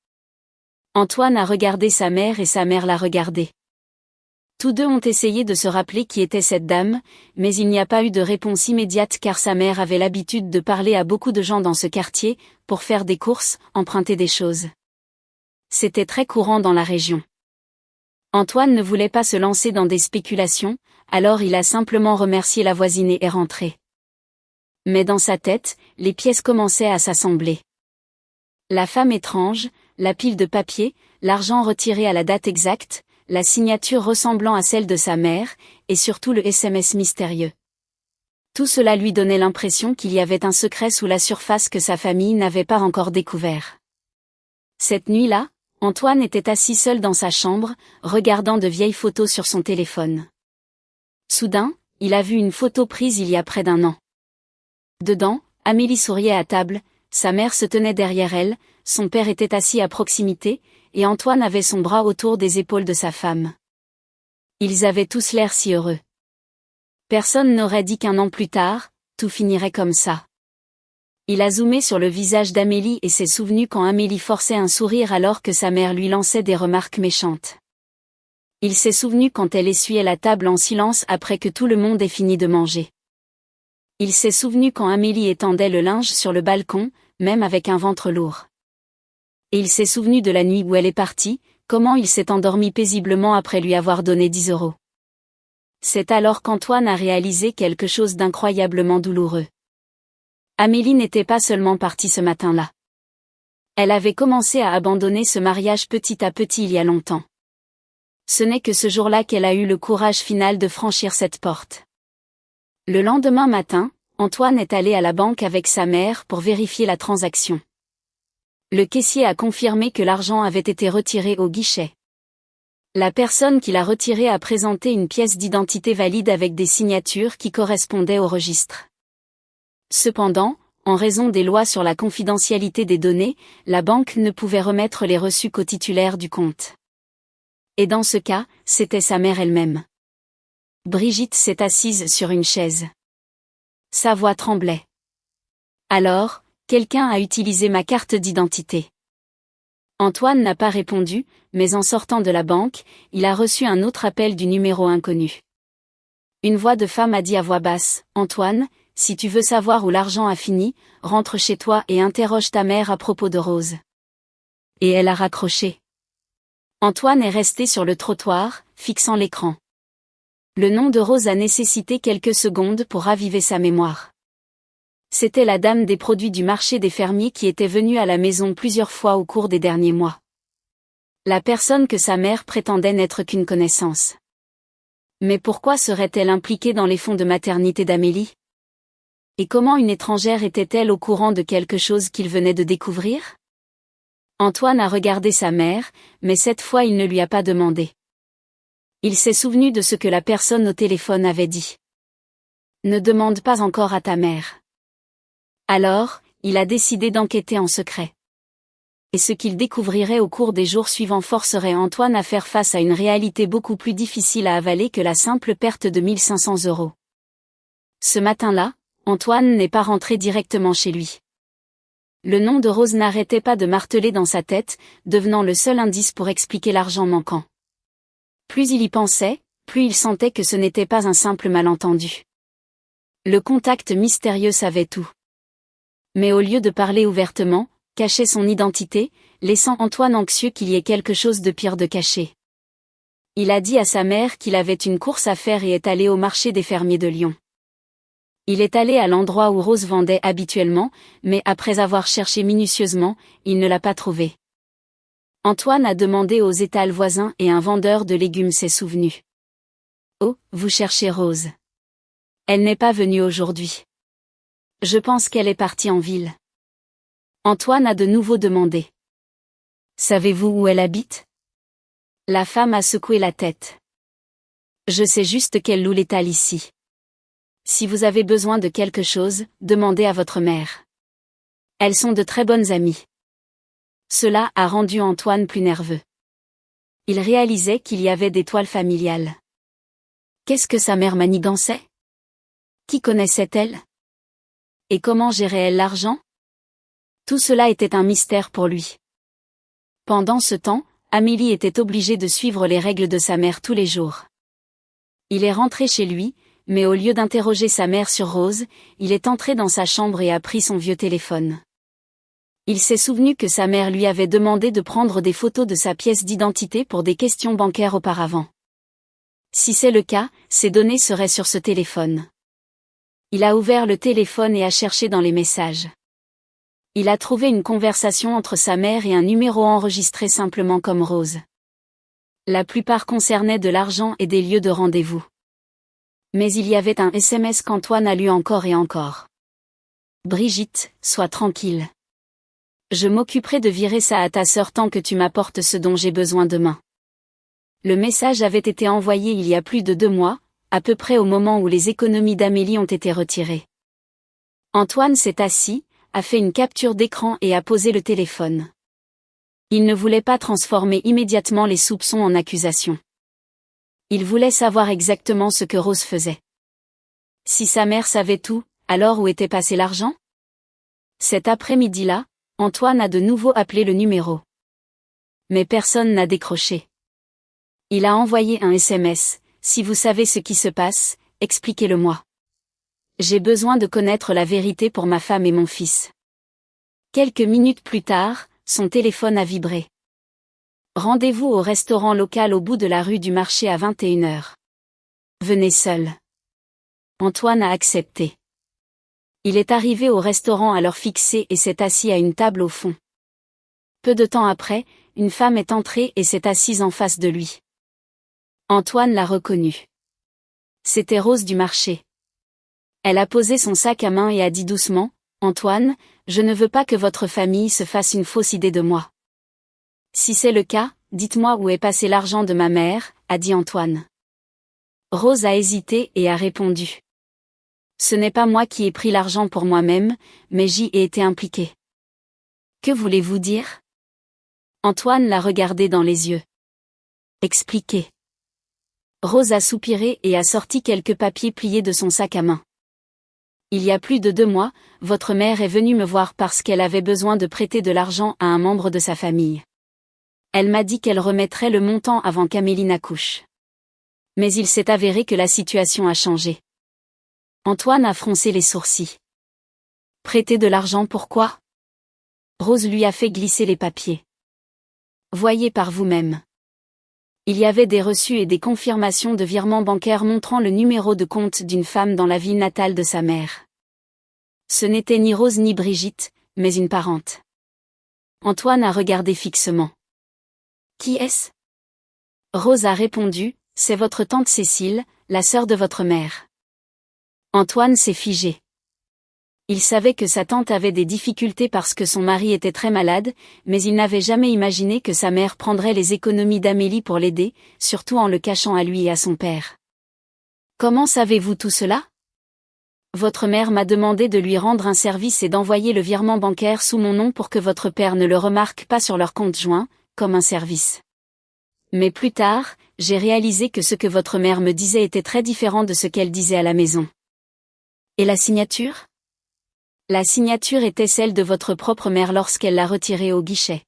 Antoine a regardé sa mère et sa mère l'a regardé. Tous deux ont essayé de se rappeler qui était cette dame, mais il n'y a pas eu de réponse immédiate car sa mère avait l'habitude de parler à beaucoup de gens dans ce quartier, pour faire des courses, emprunter des choses. C'était très courant dans la région. Antoine ne voulait pas se lancer dans des spéculations, alors il a simplement remercié la voisine et est rentré. Mais dans sa tête, les pièces commençaient à s'assembler. La femme étrange, la pile de papier, l'argent retiré à la date exacte, la signature ressemblant à celle de sa mère, et surtout le SMS mystérieux. Tout cela lui donnait l'impression qu'il y avait un secret sous la surface que sa famille n'avait pas encore découvert. Cette nuit-là, Antoine était assis seul dans sa chambre, regardant de vieilles photos sur son téléphone. Soudain, il a vu une photo prise il y a près d'un an. Dedans, Amélie souriait à table, sa mère se tenait derrière elle, son père était assis à proximité, et Antoine avait son bras autour des épaules de sa femme. Ils avaient tous l'air si heureux. Personne n'aurait dit qu'un an plus tard, tout finirait comme ça. Il a zoomé sur le visage d'Amélie et s'est souvenu quand Amélie forçait un sourire alors que sa mère lui lançait des remarques méchantes. Il s'est souvenu quand elle essuyait la table en silence après que tout le monde ait fini de manger. Il s'est souvenu quand Amélie étendait le linge sur le balcon, même avec un ventre lourd. Et il s'est souvenu de la nuit où elle est partie, comment il s'est endormi paisiblement après lui avoir donné 10 €. C'est alors qu'Antoine a réalisé quelque chose d'incroyablement douloureux. Amélie n'était pas seulement partie ce matin-là. Elle avait commencé à abandonner ce mariage petit à petit il y a longtemps. Ce n'est que ce jour-là qu'elle a eu le courage final de franchir cette porte. Le lendemain matin, Antoine est allé à la banque avec sa mère pour vérifier la transaction. Le caissier a confirmé que l'argent avait été retiré au guichet. La personne qui l'a retiré a présenté une pièce d'identité valide avec des signatures qui correspondaient au registre. Cependant, en raison des lois sur la confidentialité des données, la banque ne pouvait remettre les reçus qu'au titulaire du compte. Et dans ce cas, c'était sa mère elle-même. Brigitte s'est assise sur une chaise. Sa voix tremblait. Alors, quelqu'un a utilisé ma carte d'identité. Antoine n'a pas répondu, mais en sortant de la banque, il a reçu un autre appel du numéro inconnu. Une voix de femme a dit à voix basse, « Antoine, si tu veux savoir où l'argent a fini, rentre chez toi et interroge ta mère à propos de Rose. » Et elle a raccroché. Antoine est resté sur le trottoir, fixant l'écran. Le nom de Rose a nécessité quelques secondes pour raviver sa mémoire. C'était la dame des produits du marché des fermiers qui était venue à la maison plusieurs fois au cours des derniers mois. La personne que sa mère prétendait n'être qu'une connaissance. Mais pourquoi serait-elle impliquée dans les fonds de maternité d'Amélie? Et comment une étrangère était-elle au courant de quelque chose qu'il venait de découvrir? Antoine a regardé sa mère, mais cette fois il ne lui a pas demandé. Il s'est souvenu de ce que la personne au téléphone avait dit. Ne demande pas encore à ta mère. Alors, il a décidé d'enquêter en secret. Et ce qu'il découvrirait au cours des jours suivants forcerait Antoine à faire face à une réalité beaucoup plus difficile à avaler que la simple perte de 1 500 €. Ce matin-là, Antoine n'est pas rentré directement chez lui. Le nom de Rose n'arrêtait pas de marteler dans sa tête, devenant le seul indice pour expliquer l'argent manquant. Plus il y pensait, plus il sentait que ce n'était pas un simple malentendu. Le contact mystérieux savait tout. Mais au lieu de parler ouvertement, cachait son identité, laissant Antoine anxieux qu'il y ait quelque chose de pire de caché. Il a dit à sa mère qu'il avait une course à faire et est allé au marché des fermiers de Lyon. Il est allé à l'endroit où Rose vendait habituellement, mais après avoir cherché minutieusement, il ne l'a pas trouvée. Antoine a demandé aux étals voisins et un vendeur de légumes s'est souvenu. « Oh, vous cherchez Rose. Elle n'est pas venue aujourd'hui. Je pense qu'elle est partie en ville. » Antoine a de nouveau demandé. « Savez-vous où elle habite ?» La femme a secoué la tête. « Je sais juste qu'elle loue l'étal ici. Si vous avez besoin de quelque chose, demandez à votre mère. Elles sont de très bonnes amies. » Cela a rendu Antoine plus nerveux. Il réalisait qu'il y avait des toiles familiales. Qu'est-ce que sa mère manigançait? Qui connaissait-elle? Et comment gérait-elle l'argent? Tout cela était un mystère pour lui. Pendant ce temps, Amélie était obligée de suivre les règles de sa mère tous les jours. Il est rentré chez lui, mais au lieu d'interroger sa mère sur Rose, il est entré dans sa chambre et a pris son vieux téléphone. Il s'est souvenu que sa mère lui avait demandé de prendre des photos de sa pièce d'identité pour des questions bancaires auparavant. Si c'est le cas, ces données seraient sur ce téléphone. Il a ouvert le téléphone et a cherché dans les messages. Il a trouvé une conversation entre sa mère et un numéro enregistré simplement comme Rose. La plupart concernaient de l'argent et des lieux de rendez-vous. Mais il y avait un SMS qu'Antoine a lu encore et encore. Brigitte, sois tranquille. Je m'occuperai de virer ça à ta sœur tant que tu m'apportes ce dont j'ai besoin demain. Le message avait été envoyé il y a plus de 2 mois, à peu près au moment où les économies d'Amélie ont été retirées. Antoine s'est assis, a fait une capture d'écran et a posé le téléphone. Il ne voulait pas transformer immédiatement les soupçons en accusations. Il voulait savoir exactement ce que Rose faisait. Si sa mère savait tout, alors où était passé l'argent? Cet après-midi-là, Antoine a de nouveau appelé le numéro. Mais personne n'a décroché. Il a envoyé un SMS, si vous savez ce qui se passe, expliquez-le-moi. J'ai besoin de connaître la vérité pour ma femme et mon fils. Quelques minutes plus tard, son téléphone a vibré. Rendez-vous au restaurant local au bout de la rue du marché à 21h. Venez seul. Antoine a accepté. Il est arrivé au restaurant à l'heure fixée et s'est assis à une table au fond. Peu de temps après, une femme est entrée et s'est assise en face de lui. Antoine l'a reconnue. C'était Rose du marché. Elle a posé son sac à main et a dit doucement, « Antoine, je ne veux pas que votre famille se fasse une fausse idée de moi. Si c'est le cas, dites-moi où est passé l'argent de ma mère, » a dit Antoine. Rose a hésité et a répondu. « Ce n'est pas moi qui ai pris l'argent pour moi-même, mais j'y ai été impliquée. » « Que voulez-vous dire ?» Antoine l'a regardé dans les yeux. « Expliquez. » Rose a soupiré et a sorti quelques papiers pliés de son sac à main. Il y a plus de 2 mois, votre mère est venue me voir parce qu'elle avait besoin de prêter de l'argent à un membre de sa famille. Elle m'a dit qu'elle remettrait le montant avant qu'Amélie n'accouche. Mais il s'est avéré que la situation a changé. Antoine a froncé les sourcils. Prêter de l'argent pourquoi ? Rose lui a fait glisser les papiers. Voyez par vous-même. Il y avait des reçus et des confirmations de virements bancaires montrant le numéro de compte d'une femme dans la ville natale de sa mère. Ce n'était ni Rose ni Brigitte, mais une parente. Antoine a regardé fixement. Qui est-ce ? Rose a répondu, c'est votre tante Cécile, la sœur de votre mère. Antoine s'est figé. Il savait que sa tante avait des difficultés parce que son mari était très malade, mais il n'avait jamais imaginé que sa mère prendrait les économies d'Amélie pour l'aider, surtout en le cachant à lui et à son père. Comment savez-vous tout cela ? Votre mère m'a demandé de lui rendre un service et d'envoyer le virement bancaire sous mon nom pour que votre père ne le remarque pas sur leur compte joint, comme un service. Mais plus tard, j'ai réalisé que ce que votre mère me disait était très différent de ce qu'elle disait à la maison. Et la signature ? La signature était celle de votre propre mère lorsqu'elle l'a retirée au guichet.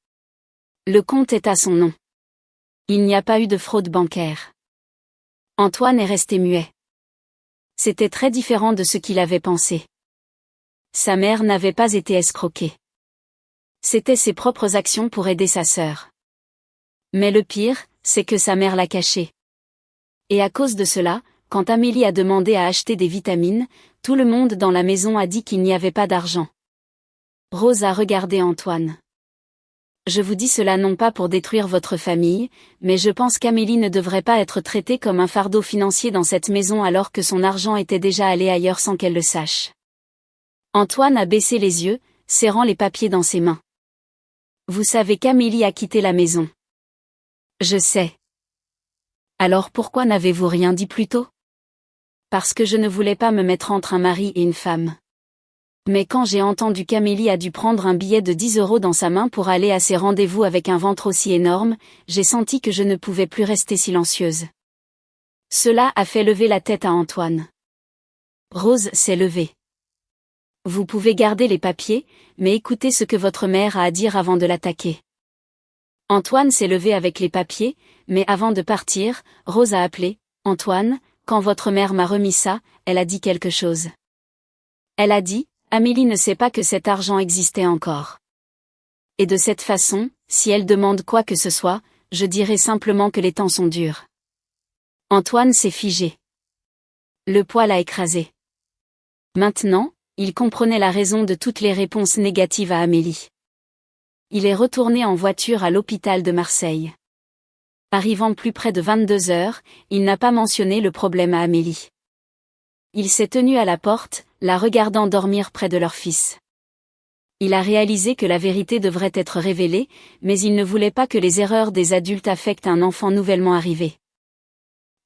Le compte est à son nom. Il n'y a pas eu de fraude bancaire. Antoine est resté muet. C'était très différent de ce qu'il avait pensé. Sa mère n'avait pas été escroquée. C'était ses propres actions pour aider sa sœur. Mais le pire, c'est que sa mère l'a caché. Et à cause de cela, quand Amélie a demandé à acheter des vitamines, tout le monde dans la maison a dit qu'il n'y avait pas d'argent. Rose a regardé Antoine. Je vous dis cela non pas pour détruire votre famille, mais je pense qu'Amélie ne devrait pas être traitée comme un fardeau financier dans cette maison alors que son argent était déjà allé ailleurs sans qu'elle le sache. Antoine a baissé les yeux, serrant les papiers dans ses mains. Vous savez qu'Amélie a quitté la maison. Je sais. Alors pourquoi n'avez-vous rien dit plus tôt ? Parce que je ne voulais pas me mettre entre un mari et une femme. Mais quand j'ai entendu qu'Amélie a dû prendre un billet de 10 € dans sa main pour aller à ses rendez-vous avec un ventre aussi énorme, j'ai senti que je ne pouvais plus rester silencieuse. Cela a fait lever la tête à Antoine. Rose s'est levée. Vous pouvez garder les papiers, mais écoutez ce que votre mère a à dire avant de l'attaquer. Antoine s'est levé avec les papiers, mais avant de partir, Rose a appelé, Antoine, quand votre mère m'a remis ça, elle a dit quelque chose. Elle a dit, Amélie ne sait pas que cet argent existait encore. Et de cette façon, si elle demande quoi que ce soit, je dirai simplement que les temps sont durs. Antoine s'est figé. Le poids l'a écrasé. Maintenant, il comprenait la raison de toutes les réponses négatives à Amélie. Il est retourné en voiture à l'hôpital de Marseille. Arrivant plus près de 22 heures, il n'a pas mentionné le problème à Amélie. Il s'est tenu à la porte, la regardant dormir près de leur fils. Il a réalisé que la vérité devrait être révélée, mais il ne voulait pas que les erreurs des adultes affectent un enfant nouvellement arrivé.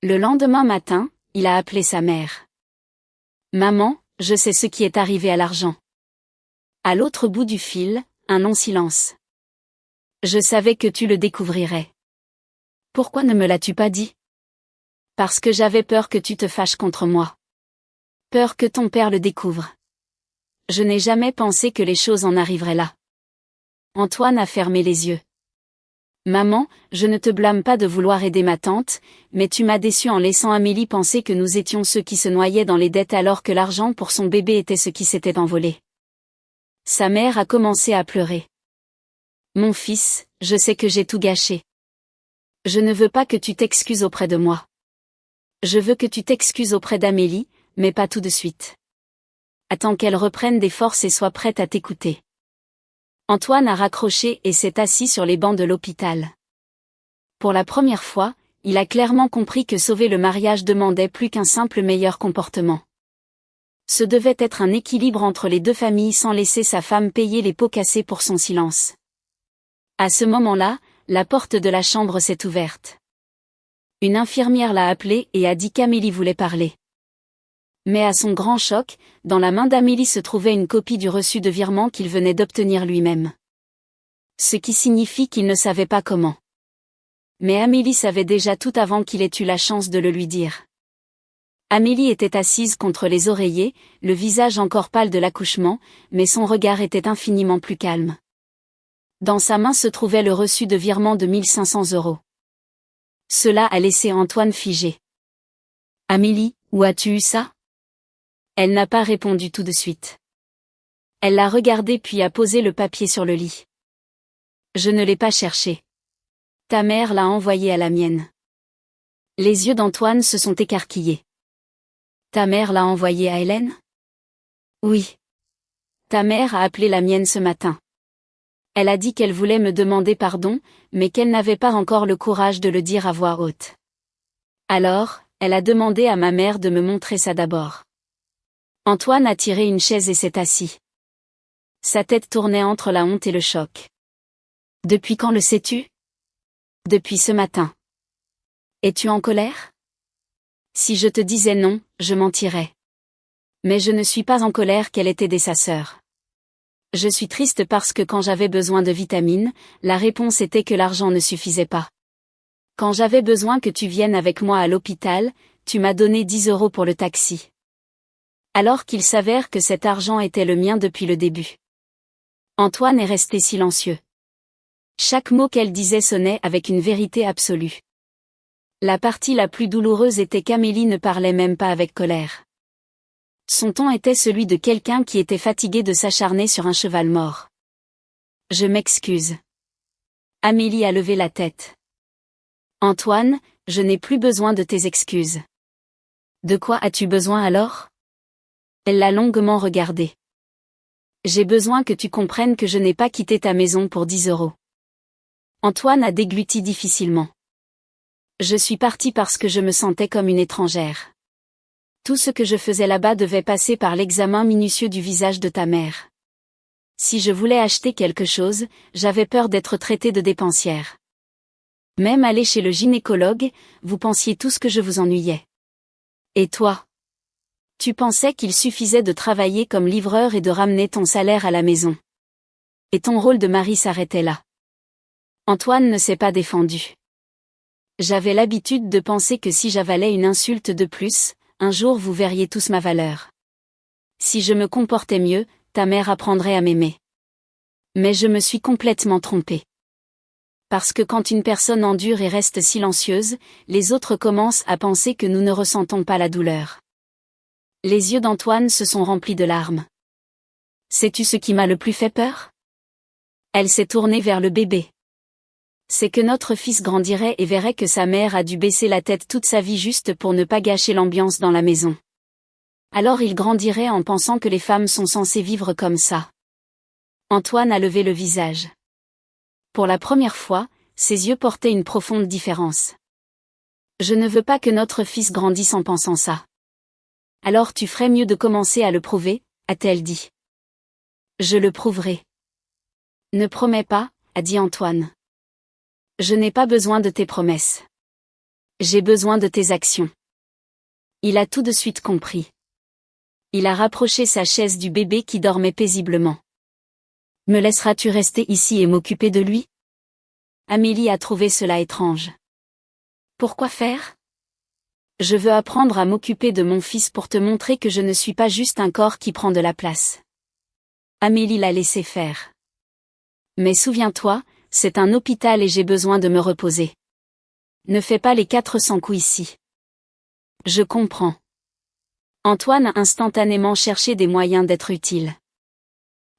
Le lendemain matin, il a appelé sa mère. « Maman, je sais ce qui est arrivé à l'argent. » À l'autre bout du fil, un non-silence. « Je savais que tu le découvrirais. Pourquoi ne me l'as-tu pas dit ? » Parce que j'avais peur que tu te fâches contre moi. Peur que ton père le découvre. Je n'ai jamais pensé que les choses en arriveraient là. Antoine a fermé les yeux. Maman, je ne te blâme pas de vouloir aider ma tante, mais tu m'as déçu en laissant Amélie penser que nous étions ceux qui se noyaient dans les dettes alors que l'argent pour son bébé était ce qui s'était envolé. Sa mère a commencé à pleurer. Mon fils, je sais que j'ai tout gâché. Je ne veux pas que tu t'excuses auprès de moi. Je veux que tu t'excuses auprès d'Amélie, mais pas tout de suite. Attends qu'elle reprenne des forces et soit prête à t'écouter. Antoine a raccroché et s'est assis sur les bancs de l'hôpital. Pour la première fois, il a clairement compris que sauver le mariage demandait plus qu'un simple meilleur comportement. Ce devait être un équilibre entre les deux familles sans laisser sa femme payer les pots cassés pour son silence. À ce moment-là, la porte de la chambre s'est ouverte. Une infirmière l'a appelé et a dit qu'Amélie voulait parler. Mais à son grand choc, dans la main d'Amélie se trouvait une copie du reçu de virement qu'il venait d'obtenir lui-même. Ce qui signifie qu'il ne savait pas comment. Mais Amélie savait déjà tout avant qu'il ait eu la chance de le lui dire. Amélie était assise contre les oreillers, le visage encore pâle de l'accouchement, mais son regard était infiniment plus calme. Dans sa main se trouvait le reçu de virement de 1500 €. Cela a laissé Antoine figé. « Amélie, où as-tu eu ça ?» Elle n'a pas répondu tout de suite. Elle l'a regardé puis a posé le papier sur le lit. « Je ne l'ai pas cherché. Ta mère l'a envoyé à la mienne. » Les yeux d'Antoine se sont écarquillés. « Ta mère l'a envoyé à Hélène ? » Oui. Ta mère a appelé la mienne ce matin. Elle a dit qu'elle voulait me demander pardon, mais qu'elle n'avait pas encore le courage de le dire à voix haute. Alors, elle a demandé à ma mère de me montrer ça d'abord. Antoine a tiré une chaise et s'est assis. Sa tête tournait entre la honte et le choc. « Depuis quand le sais-tu ? » ?»« Depuis ce matin. »« Es-tu en colère ? » ?»« Si je te disais non, je mentirais. Mais je ne suis pas en colère qu'elle ait aidé sa sœur. Je suis triste parce que quand j'avais besoin de vitamines, la réponse était que l'argent ne suffisait pas. Quand j'avais besoin que tu viennes avec moi à l'hôpital, tu m'as donné 10 € pour le taxi. Alors qu'il s'avère que cet argent était le mien depuis le début. Antoine est resté silencieux. Chaque mot qu'elle disait sonnait avec une vérité absolue. La partie la plus douloureuse était qu'Amélie ne parlait même pas avec colère. Son ton était celui de quelqu'un qui était fatigué de s'acharner sur un cheval mort. « Je m'excuse. » Amélie a levé la tête. « Antoine, je n'ai plus besoin de tes excuses. »« De quoi as-tu besoin alors ?» Elle l'a longuement regardé. « J'ai besoin que tu comprennes que je n'ai pas quitté ta maison pour 10 €. » Antoine a dégluti difficilement. « Je suis partie parce que je me sentais comme une étrangère. Tout ce que je faisais là-bas devait passer par l'examen minutieux du visage de ta mère. Si je voulais acheter quelque chose, j'avais peur d'être traitée de dépensière. Même aller chez le gynécologue, vous pensiez tous que je vous ennuyais. Et toi ? Tu pensais qu'il suffisait de travailler comme livreur et de ramener ton salaire à la maison. Et ton rôle de mari s'arrêtait là. » Antoine ne s'est pas défendu. « J'avais l'habitude de penser que si j'avalais une insulte de plus, un jour vous verriez tous ma valeur. Si je me comportais mieux, ta mère apprendrait à m'aimer. Mais je me suis complètement trompée. Parce que quand une personne endure et reste silencieuse, les autres commencent à penser que nous ne ressentons pas la douleur. » Les yeux d'Antoine se sont remplis de larmes. « Sais-tu ce qui m'a le plus fait peur ? » Elle s'est tournée vers le bébé. « C'est que notre fils grandirait et verrait que sa mère a dû baisser la tête toute sa vie juste pour ne pas gâcher l'ambiance dans la maison. Alors il grandirait en pensant que les femmes sont censées vivre comme ça. Antoine a levé le visage. Pour la première fois, ses yeux portaient une profonde différence. Je ne veux pas que notre fils grandisse en pensant ça. Alors tu ferais mieux de commencer à le prouver, a-t-elle dit. Je le prouverai. Ne promets pas, a dit Antoine. Je n'ai pas besoin de tes promesses. J'ai besoin de tes actions. Il a tout de suite compris. Il a rapproché sa chaise du bébé qui dormait paisiblement. Me laisseras-tu rester ici et m'occuper de lui? Amélie a trouvé cela étrange. Pourquoi faire? Je veux apprendre à m'occuper de mon fils pour te montrer que je ne suis pas juste un corps qui prend de la place. Amélie l'a laissé faire. Mais souviens-toi, c'est un hôpital et j'ai besoin de me reposer. Ne fais pas les 400 coups ici. Je comprends. Antoine a instantanément cherché des moyens d'être utile.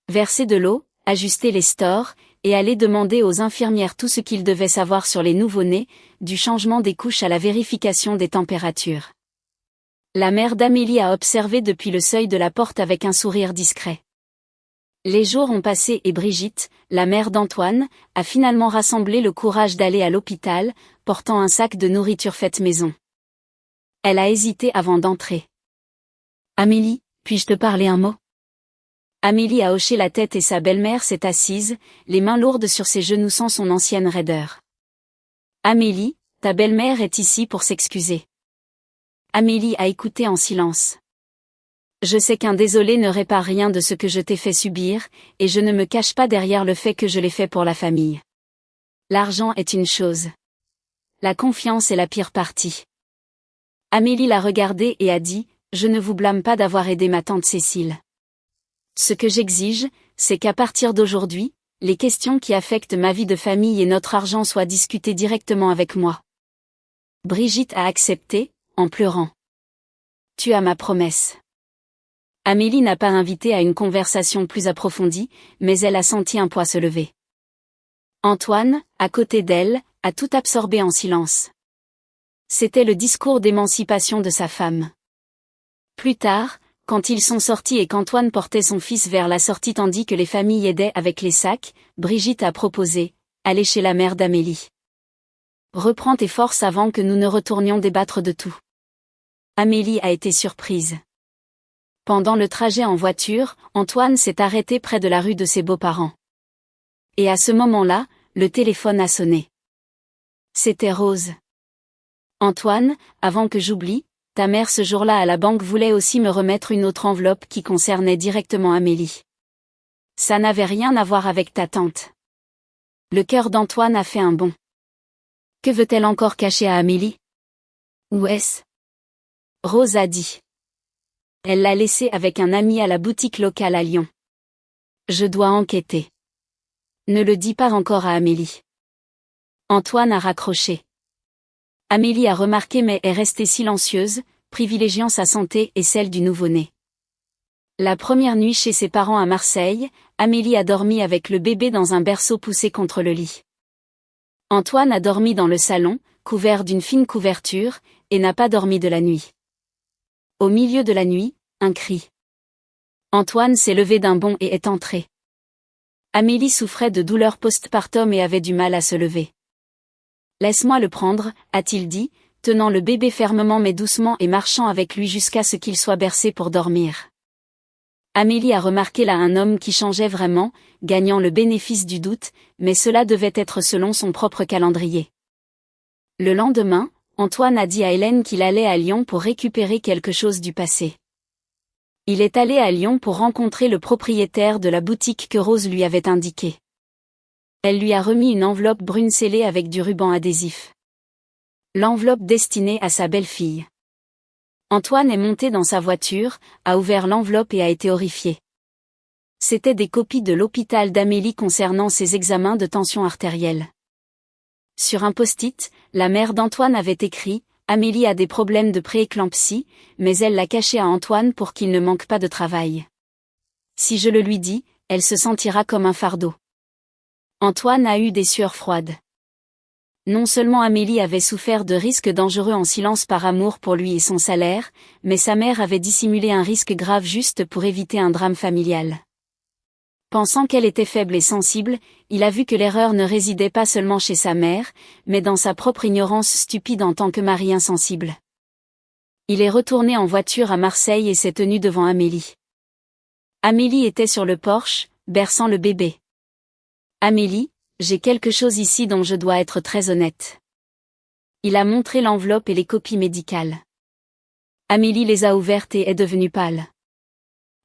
Verser de l'eau, ajuster les stores, et aller demander aux infirmières tout ce qu'ils devaient savoir sur les nouveau-nés, du changement des couches à la vérification des températures. La mère d'Amélie a observé depuis le seuil de la porte avec un sourire discret. Les jours ont passé et Brigitte, la mère d'Antoine, a finalement rassemblé le courage d'aller à l'hôpital, portant un sac de nourriture faite maison. Elle a hésité avant d'entrer. « Amélie, puis-je te parler un mot ?» Amélie a hoché la tête et sa belle-mère s'est assise, les mains lourdes sur ses genoux sans son ancienne raideur. « Amélie, ta belle-mère est ici pour s'excuser. » Amélie a écouté en silence. « Je sais qu'un désolé ne répare rien de ce que je t'ai fait subir, et je ne me cache pas derrière le fait que je l'ai fait pour la famille. L'argent est une chose. La confiance est la pire partie. » Amélie l'a regardé et a dit, « Je ne vous blâme pas d'avoir aidé ma tante Cécile. Ce que j'exige, c'est qu'à partir d'aujourd'hui, les questions qui affectent ma vie de famille et notre argent soient discutées directement avec moi. » Brigitte a accepté, en pleurant. « Tu as ma promesse. » Amélie n'a pas invité à une conversation plus approfondie, mais elle a senti un poids se lever. Antoine, à côté d'elle, a tout absorbé en silence. C'était le discours d'émancipation de sa femme. Plus tard, quand ils sont sortis et qu'Antoine portait son fils vers la sortie tandis que les familles aidaient avec les sacs, Brigitte a proposé « Allez chez la mère d'Amélie. Reprends tes forces avant que nous ne retournions débattre de tout. » Amélie a été surprise. Pendant le trajet en voiture, Antoine s'est arrêté près de la rue de ses beaux-parents. Et à ce moment-là, le téléphone a sonné. C'était Rose. « Antoine, avant que j'oublie, ta mère ce jour-là à la banque voulait aussi me remettre une autre enveloppe qui concernait directement Amélie. Ça n'avait rien à voir avec ta tante. » Le cœur d'Antoine a fait un bond. Que veut-elle encore cacher à Amélie? Où est-ce? Rose a dit. Elle l'a laissé avec un ami à la boutique locale à Lyon. Je dois enquêter. Ne le dis pas encore à Amélie. Antoine a raccroché. Amélie a remarqué mais est restée silencieuse, privilégiant sa santé et celle du nouveau-né. La première nuit chez ses parents à Marseille, Amélie a dormi avec le bébé dans un berceau poussé contre le lit. Antoine a dormi dans le salon, couvert d'une fine couverture, et n'a pas dormi de la nuit. Au milieu de la nuit, un cri. Antoine s'est levé d'un bond et est entré. Amélie souffrait de douleurs postpartum et avait du mal à se lever. « Laisse-moi le prendre, » a-t-il dit, tenant le bébé fermement mais doucement et marchant avec lui jusqu'à ce qu'il soit bercé pour dormir. Amélie a remarqué là un homme qui changeait vraiment, gagnant le bénéfice du doute, mais cela devait être selon son propre calendrier. Le lendemain, Antoine a dit à Hélène qu'il allait à Lyon pour récupérer quelque chose du passé. Il est allé à Lyon pour rencontrer le propriétaire de la boutique que Rose lui avait indiquée. Elle lui a remis une enveloppe brune scellée avec du ruban adhésif. L'enveloppe destinée à sa belle-fille. Antoine est monté dans sa voiture, a ouvert l'enveloppe et a été horrifié. C'étaient des copies de l'hôpital d'Amélie concernant ses examens de tension artérielle. Sur un post-it, la mère d'Antoine avait écrit « Amélie a des problèmes de prééclampsie, mais elle l'a caché à Antoine pour qu'il ne manque pas de travail. Si je le lui dis, elle se sentira comme un fardeau. » Antoine a eu des sueurs froides. Non seulement Amélie avait souffert de risques dangereux en silence par amour pour lui et son salaire, mais sa mère avait dissimulé un risque grave juste pour éviter un drame familial. Pensant qu'elle était faible et sensible, il a vu que l'erreur ne résidait pas seulement chez sa mère, mais dans sa propre ignorance stupide en tant que mari insensible. Il est retourné en voiture à Marseille et s'est tenu devant Amélie. Amélie était sur le porche, berçant le bébé. Amélie, j'ai quelque chose ici dont je dois être très honnête. Il a montré l'enveloppe et les copies médicales. Amélie les a ouvertes et est devenue pâle.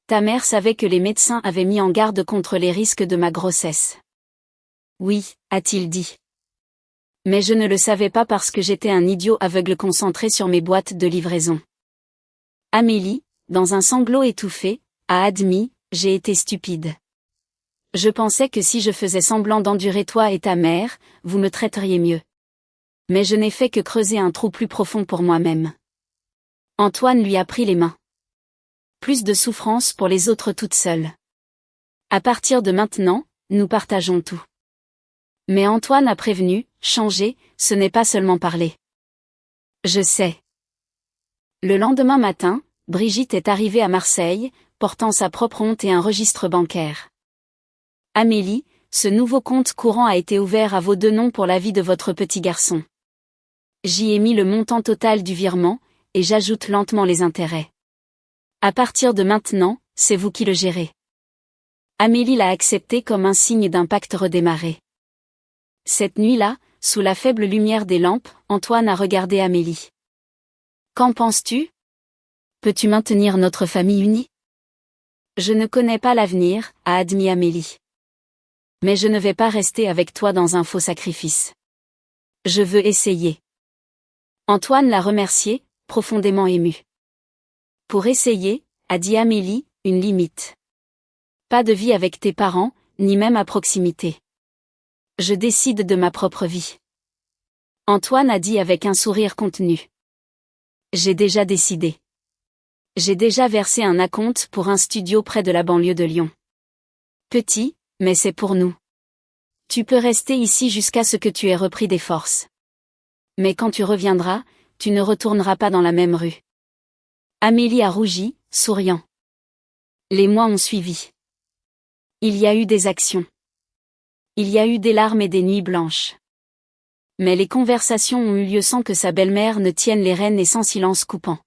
Ta mère savait que les médecins avaient mis en garde contre les risques de ma grossesse. Oui, a-t-il dit. Mais je ne le savais pas parce que j'étais un idiot aveugle concentré sur mes boîtes de livraison. Amélie, dans un sanglot étouffé, a admis, j'ai été stupide. Je pensais que si je faisais semblant d'endurer toi et ta mère, vous me traiteriez mieux. Mais je n'ai fait que creuser un trou plus profond pour moi-même. Antoine lui a pris les mains. Plus de souffrance pour les autres toute seule. À partir de maintenant, nous partageons tout. Mais Antoine a prévenu, changer, ce n'est pas seulement parler. Je sais. Le lendemain matin, Brigitte est arrivée à Marseille, portant sa propre honte et un registre bancaire. Amélie, ce nouveau compte courant a été ouvert à vos deux noms pour la vie de votre petit garçon. J'y ai mis le montant total du virement, et j'ajoute lentement les intérêts. À partir de maintenant, c'est vous qui le gérez. Amélie l'a accepté comme un signe d'un pacte redémarré. Cette nuit-là, sous la faible lumière des lampes, Antoine a regardé Amélie. Qu'en penses-tu? Peux-tu maintenir notre famille unie? Je ne connais pas l'avenir, a admis Amélie. Mais je ne vais pas rester avec toi dans un faux sacrifice. Je veux essayer. Antoine l'a remercié, profondément ému. Pour essayer, a dit Amélie, une limite. Pas de vie avec tes parents, ni même à proximité. Je décide de ma propre vie. Antoine a dit avec un sourire contenu. J'ai déjà décidé. J'ai déjà versé un acompte pour un studio près de la banlieue de Lyon. Petit, mais c'est pour nous. Tu peux rester ici jusqu'à ce que tu aies repris des forces. Mais quand tu reviendras, tu ne retourneras pas dans la même rue. Amélie a rougi, souriant. Les mois ont suivi. Il y a eu des actions. Il y a eu des larmes et des nuits blanches. Mais les conversations ont eu lieu sans que sa belle-mère ne tienne les rênes et sans silence coupant.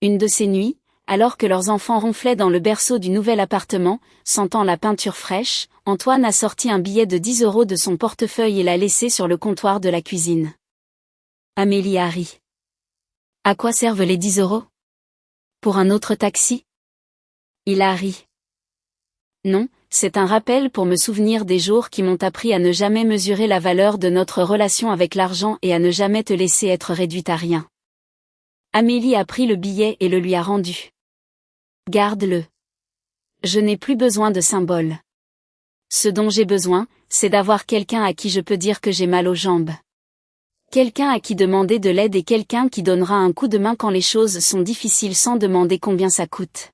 Une de ces nuits, alors que leurs enfants ronflaient dans le berceau du nouvel appartement, sentant la peinture fraîche, Antoine a sorti un billet de 10 € de son portefeuille et l'a laissé sur le comptoir de la cuisine. Amélie a ri. À quoi servent les 10 €? Pour un autre taxi? Il a ri. Non, c'est un rappel pour me souvenir des jours qui m'ont appris à ne jamais mesurer la valeur de notre relation avec l'argent et à ne jamais te laisser être réduite à rien. Amélie a pris le billet et le lui a rendu. Garde-le. Je n'ai plus besoin de symboles. Ce dont j'ai besoin, c'est d'avoir quelqu'un à qui je peux dire que j'ai mal aux jambes. Quelqu'un à qui demander de l'aide et quelqu'un qui donnera un coup de main quand les choses sont difficiles sans demander combien ça coûte.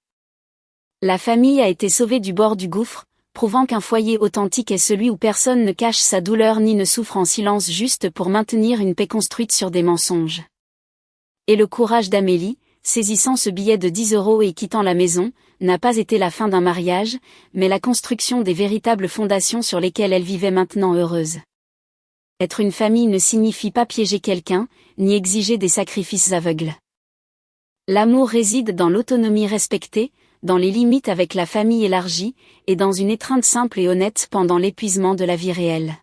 La famille a été sauvée du bord du gouffre, prouvant qu'un foyer authentique est celui où personne ne cache sa douleur ni ne souffre en silence juste pour maintenir une paix construite sur des mensonges. Et le courage d'Amélie, saisissant ce billet de 10 € et quittant la maison, n'a pas été la fin d'un mariage, mais la construction des véritables fondations sur lesquelles elle vivait maintenant heureuse. Être une famille ne signifie pas piéger quelqu'un, ni exiger des sacrifices aveugles. L'amour réside dans l'autonomie respectée, dans les limites avec la famille élargie, et dans une étreinte simple et honnête pendant l'épuisement de la vie réelle.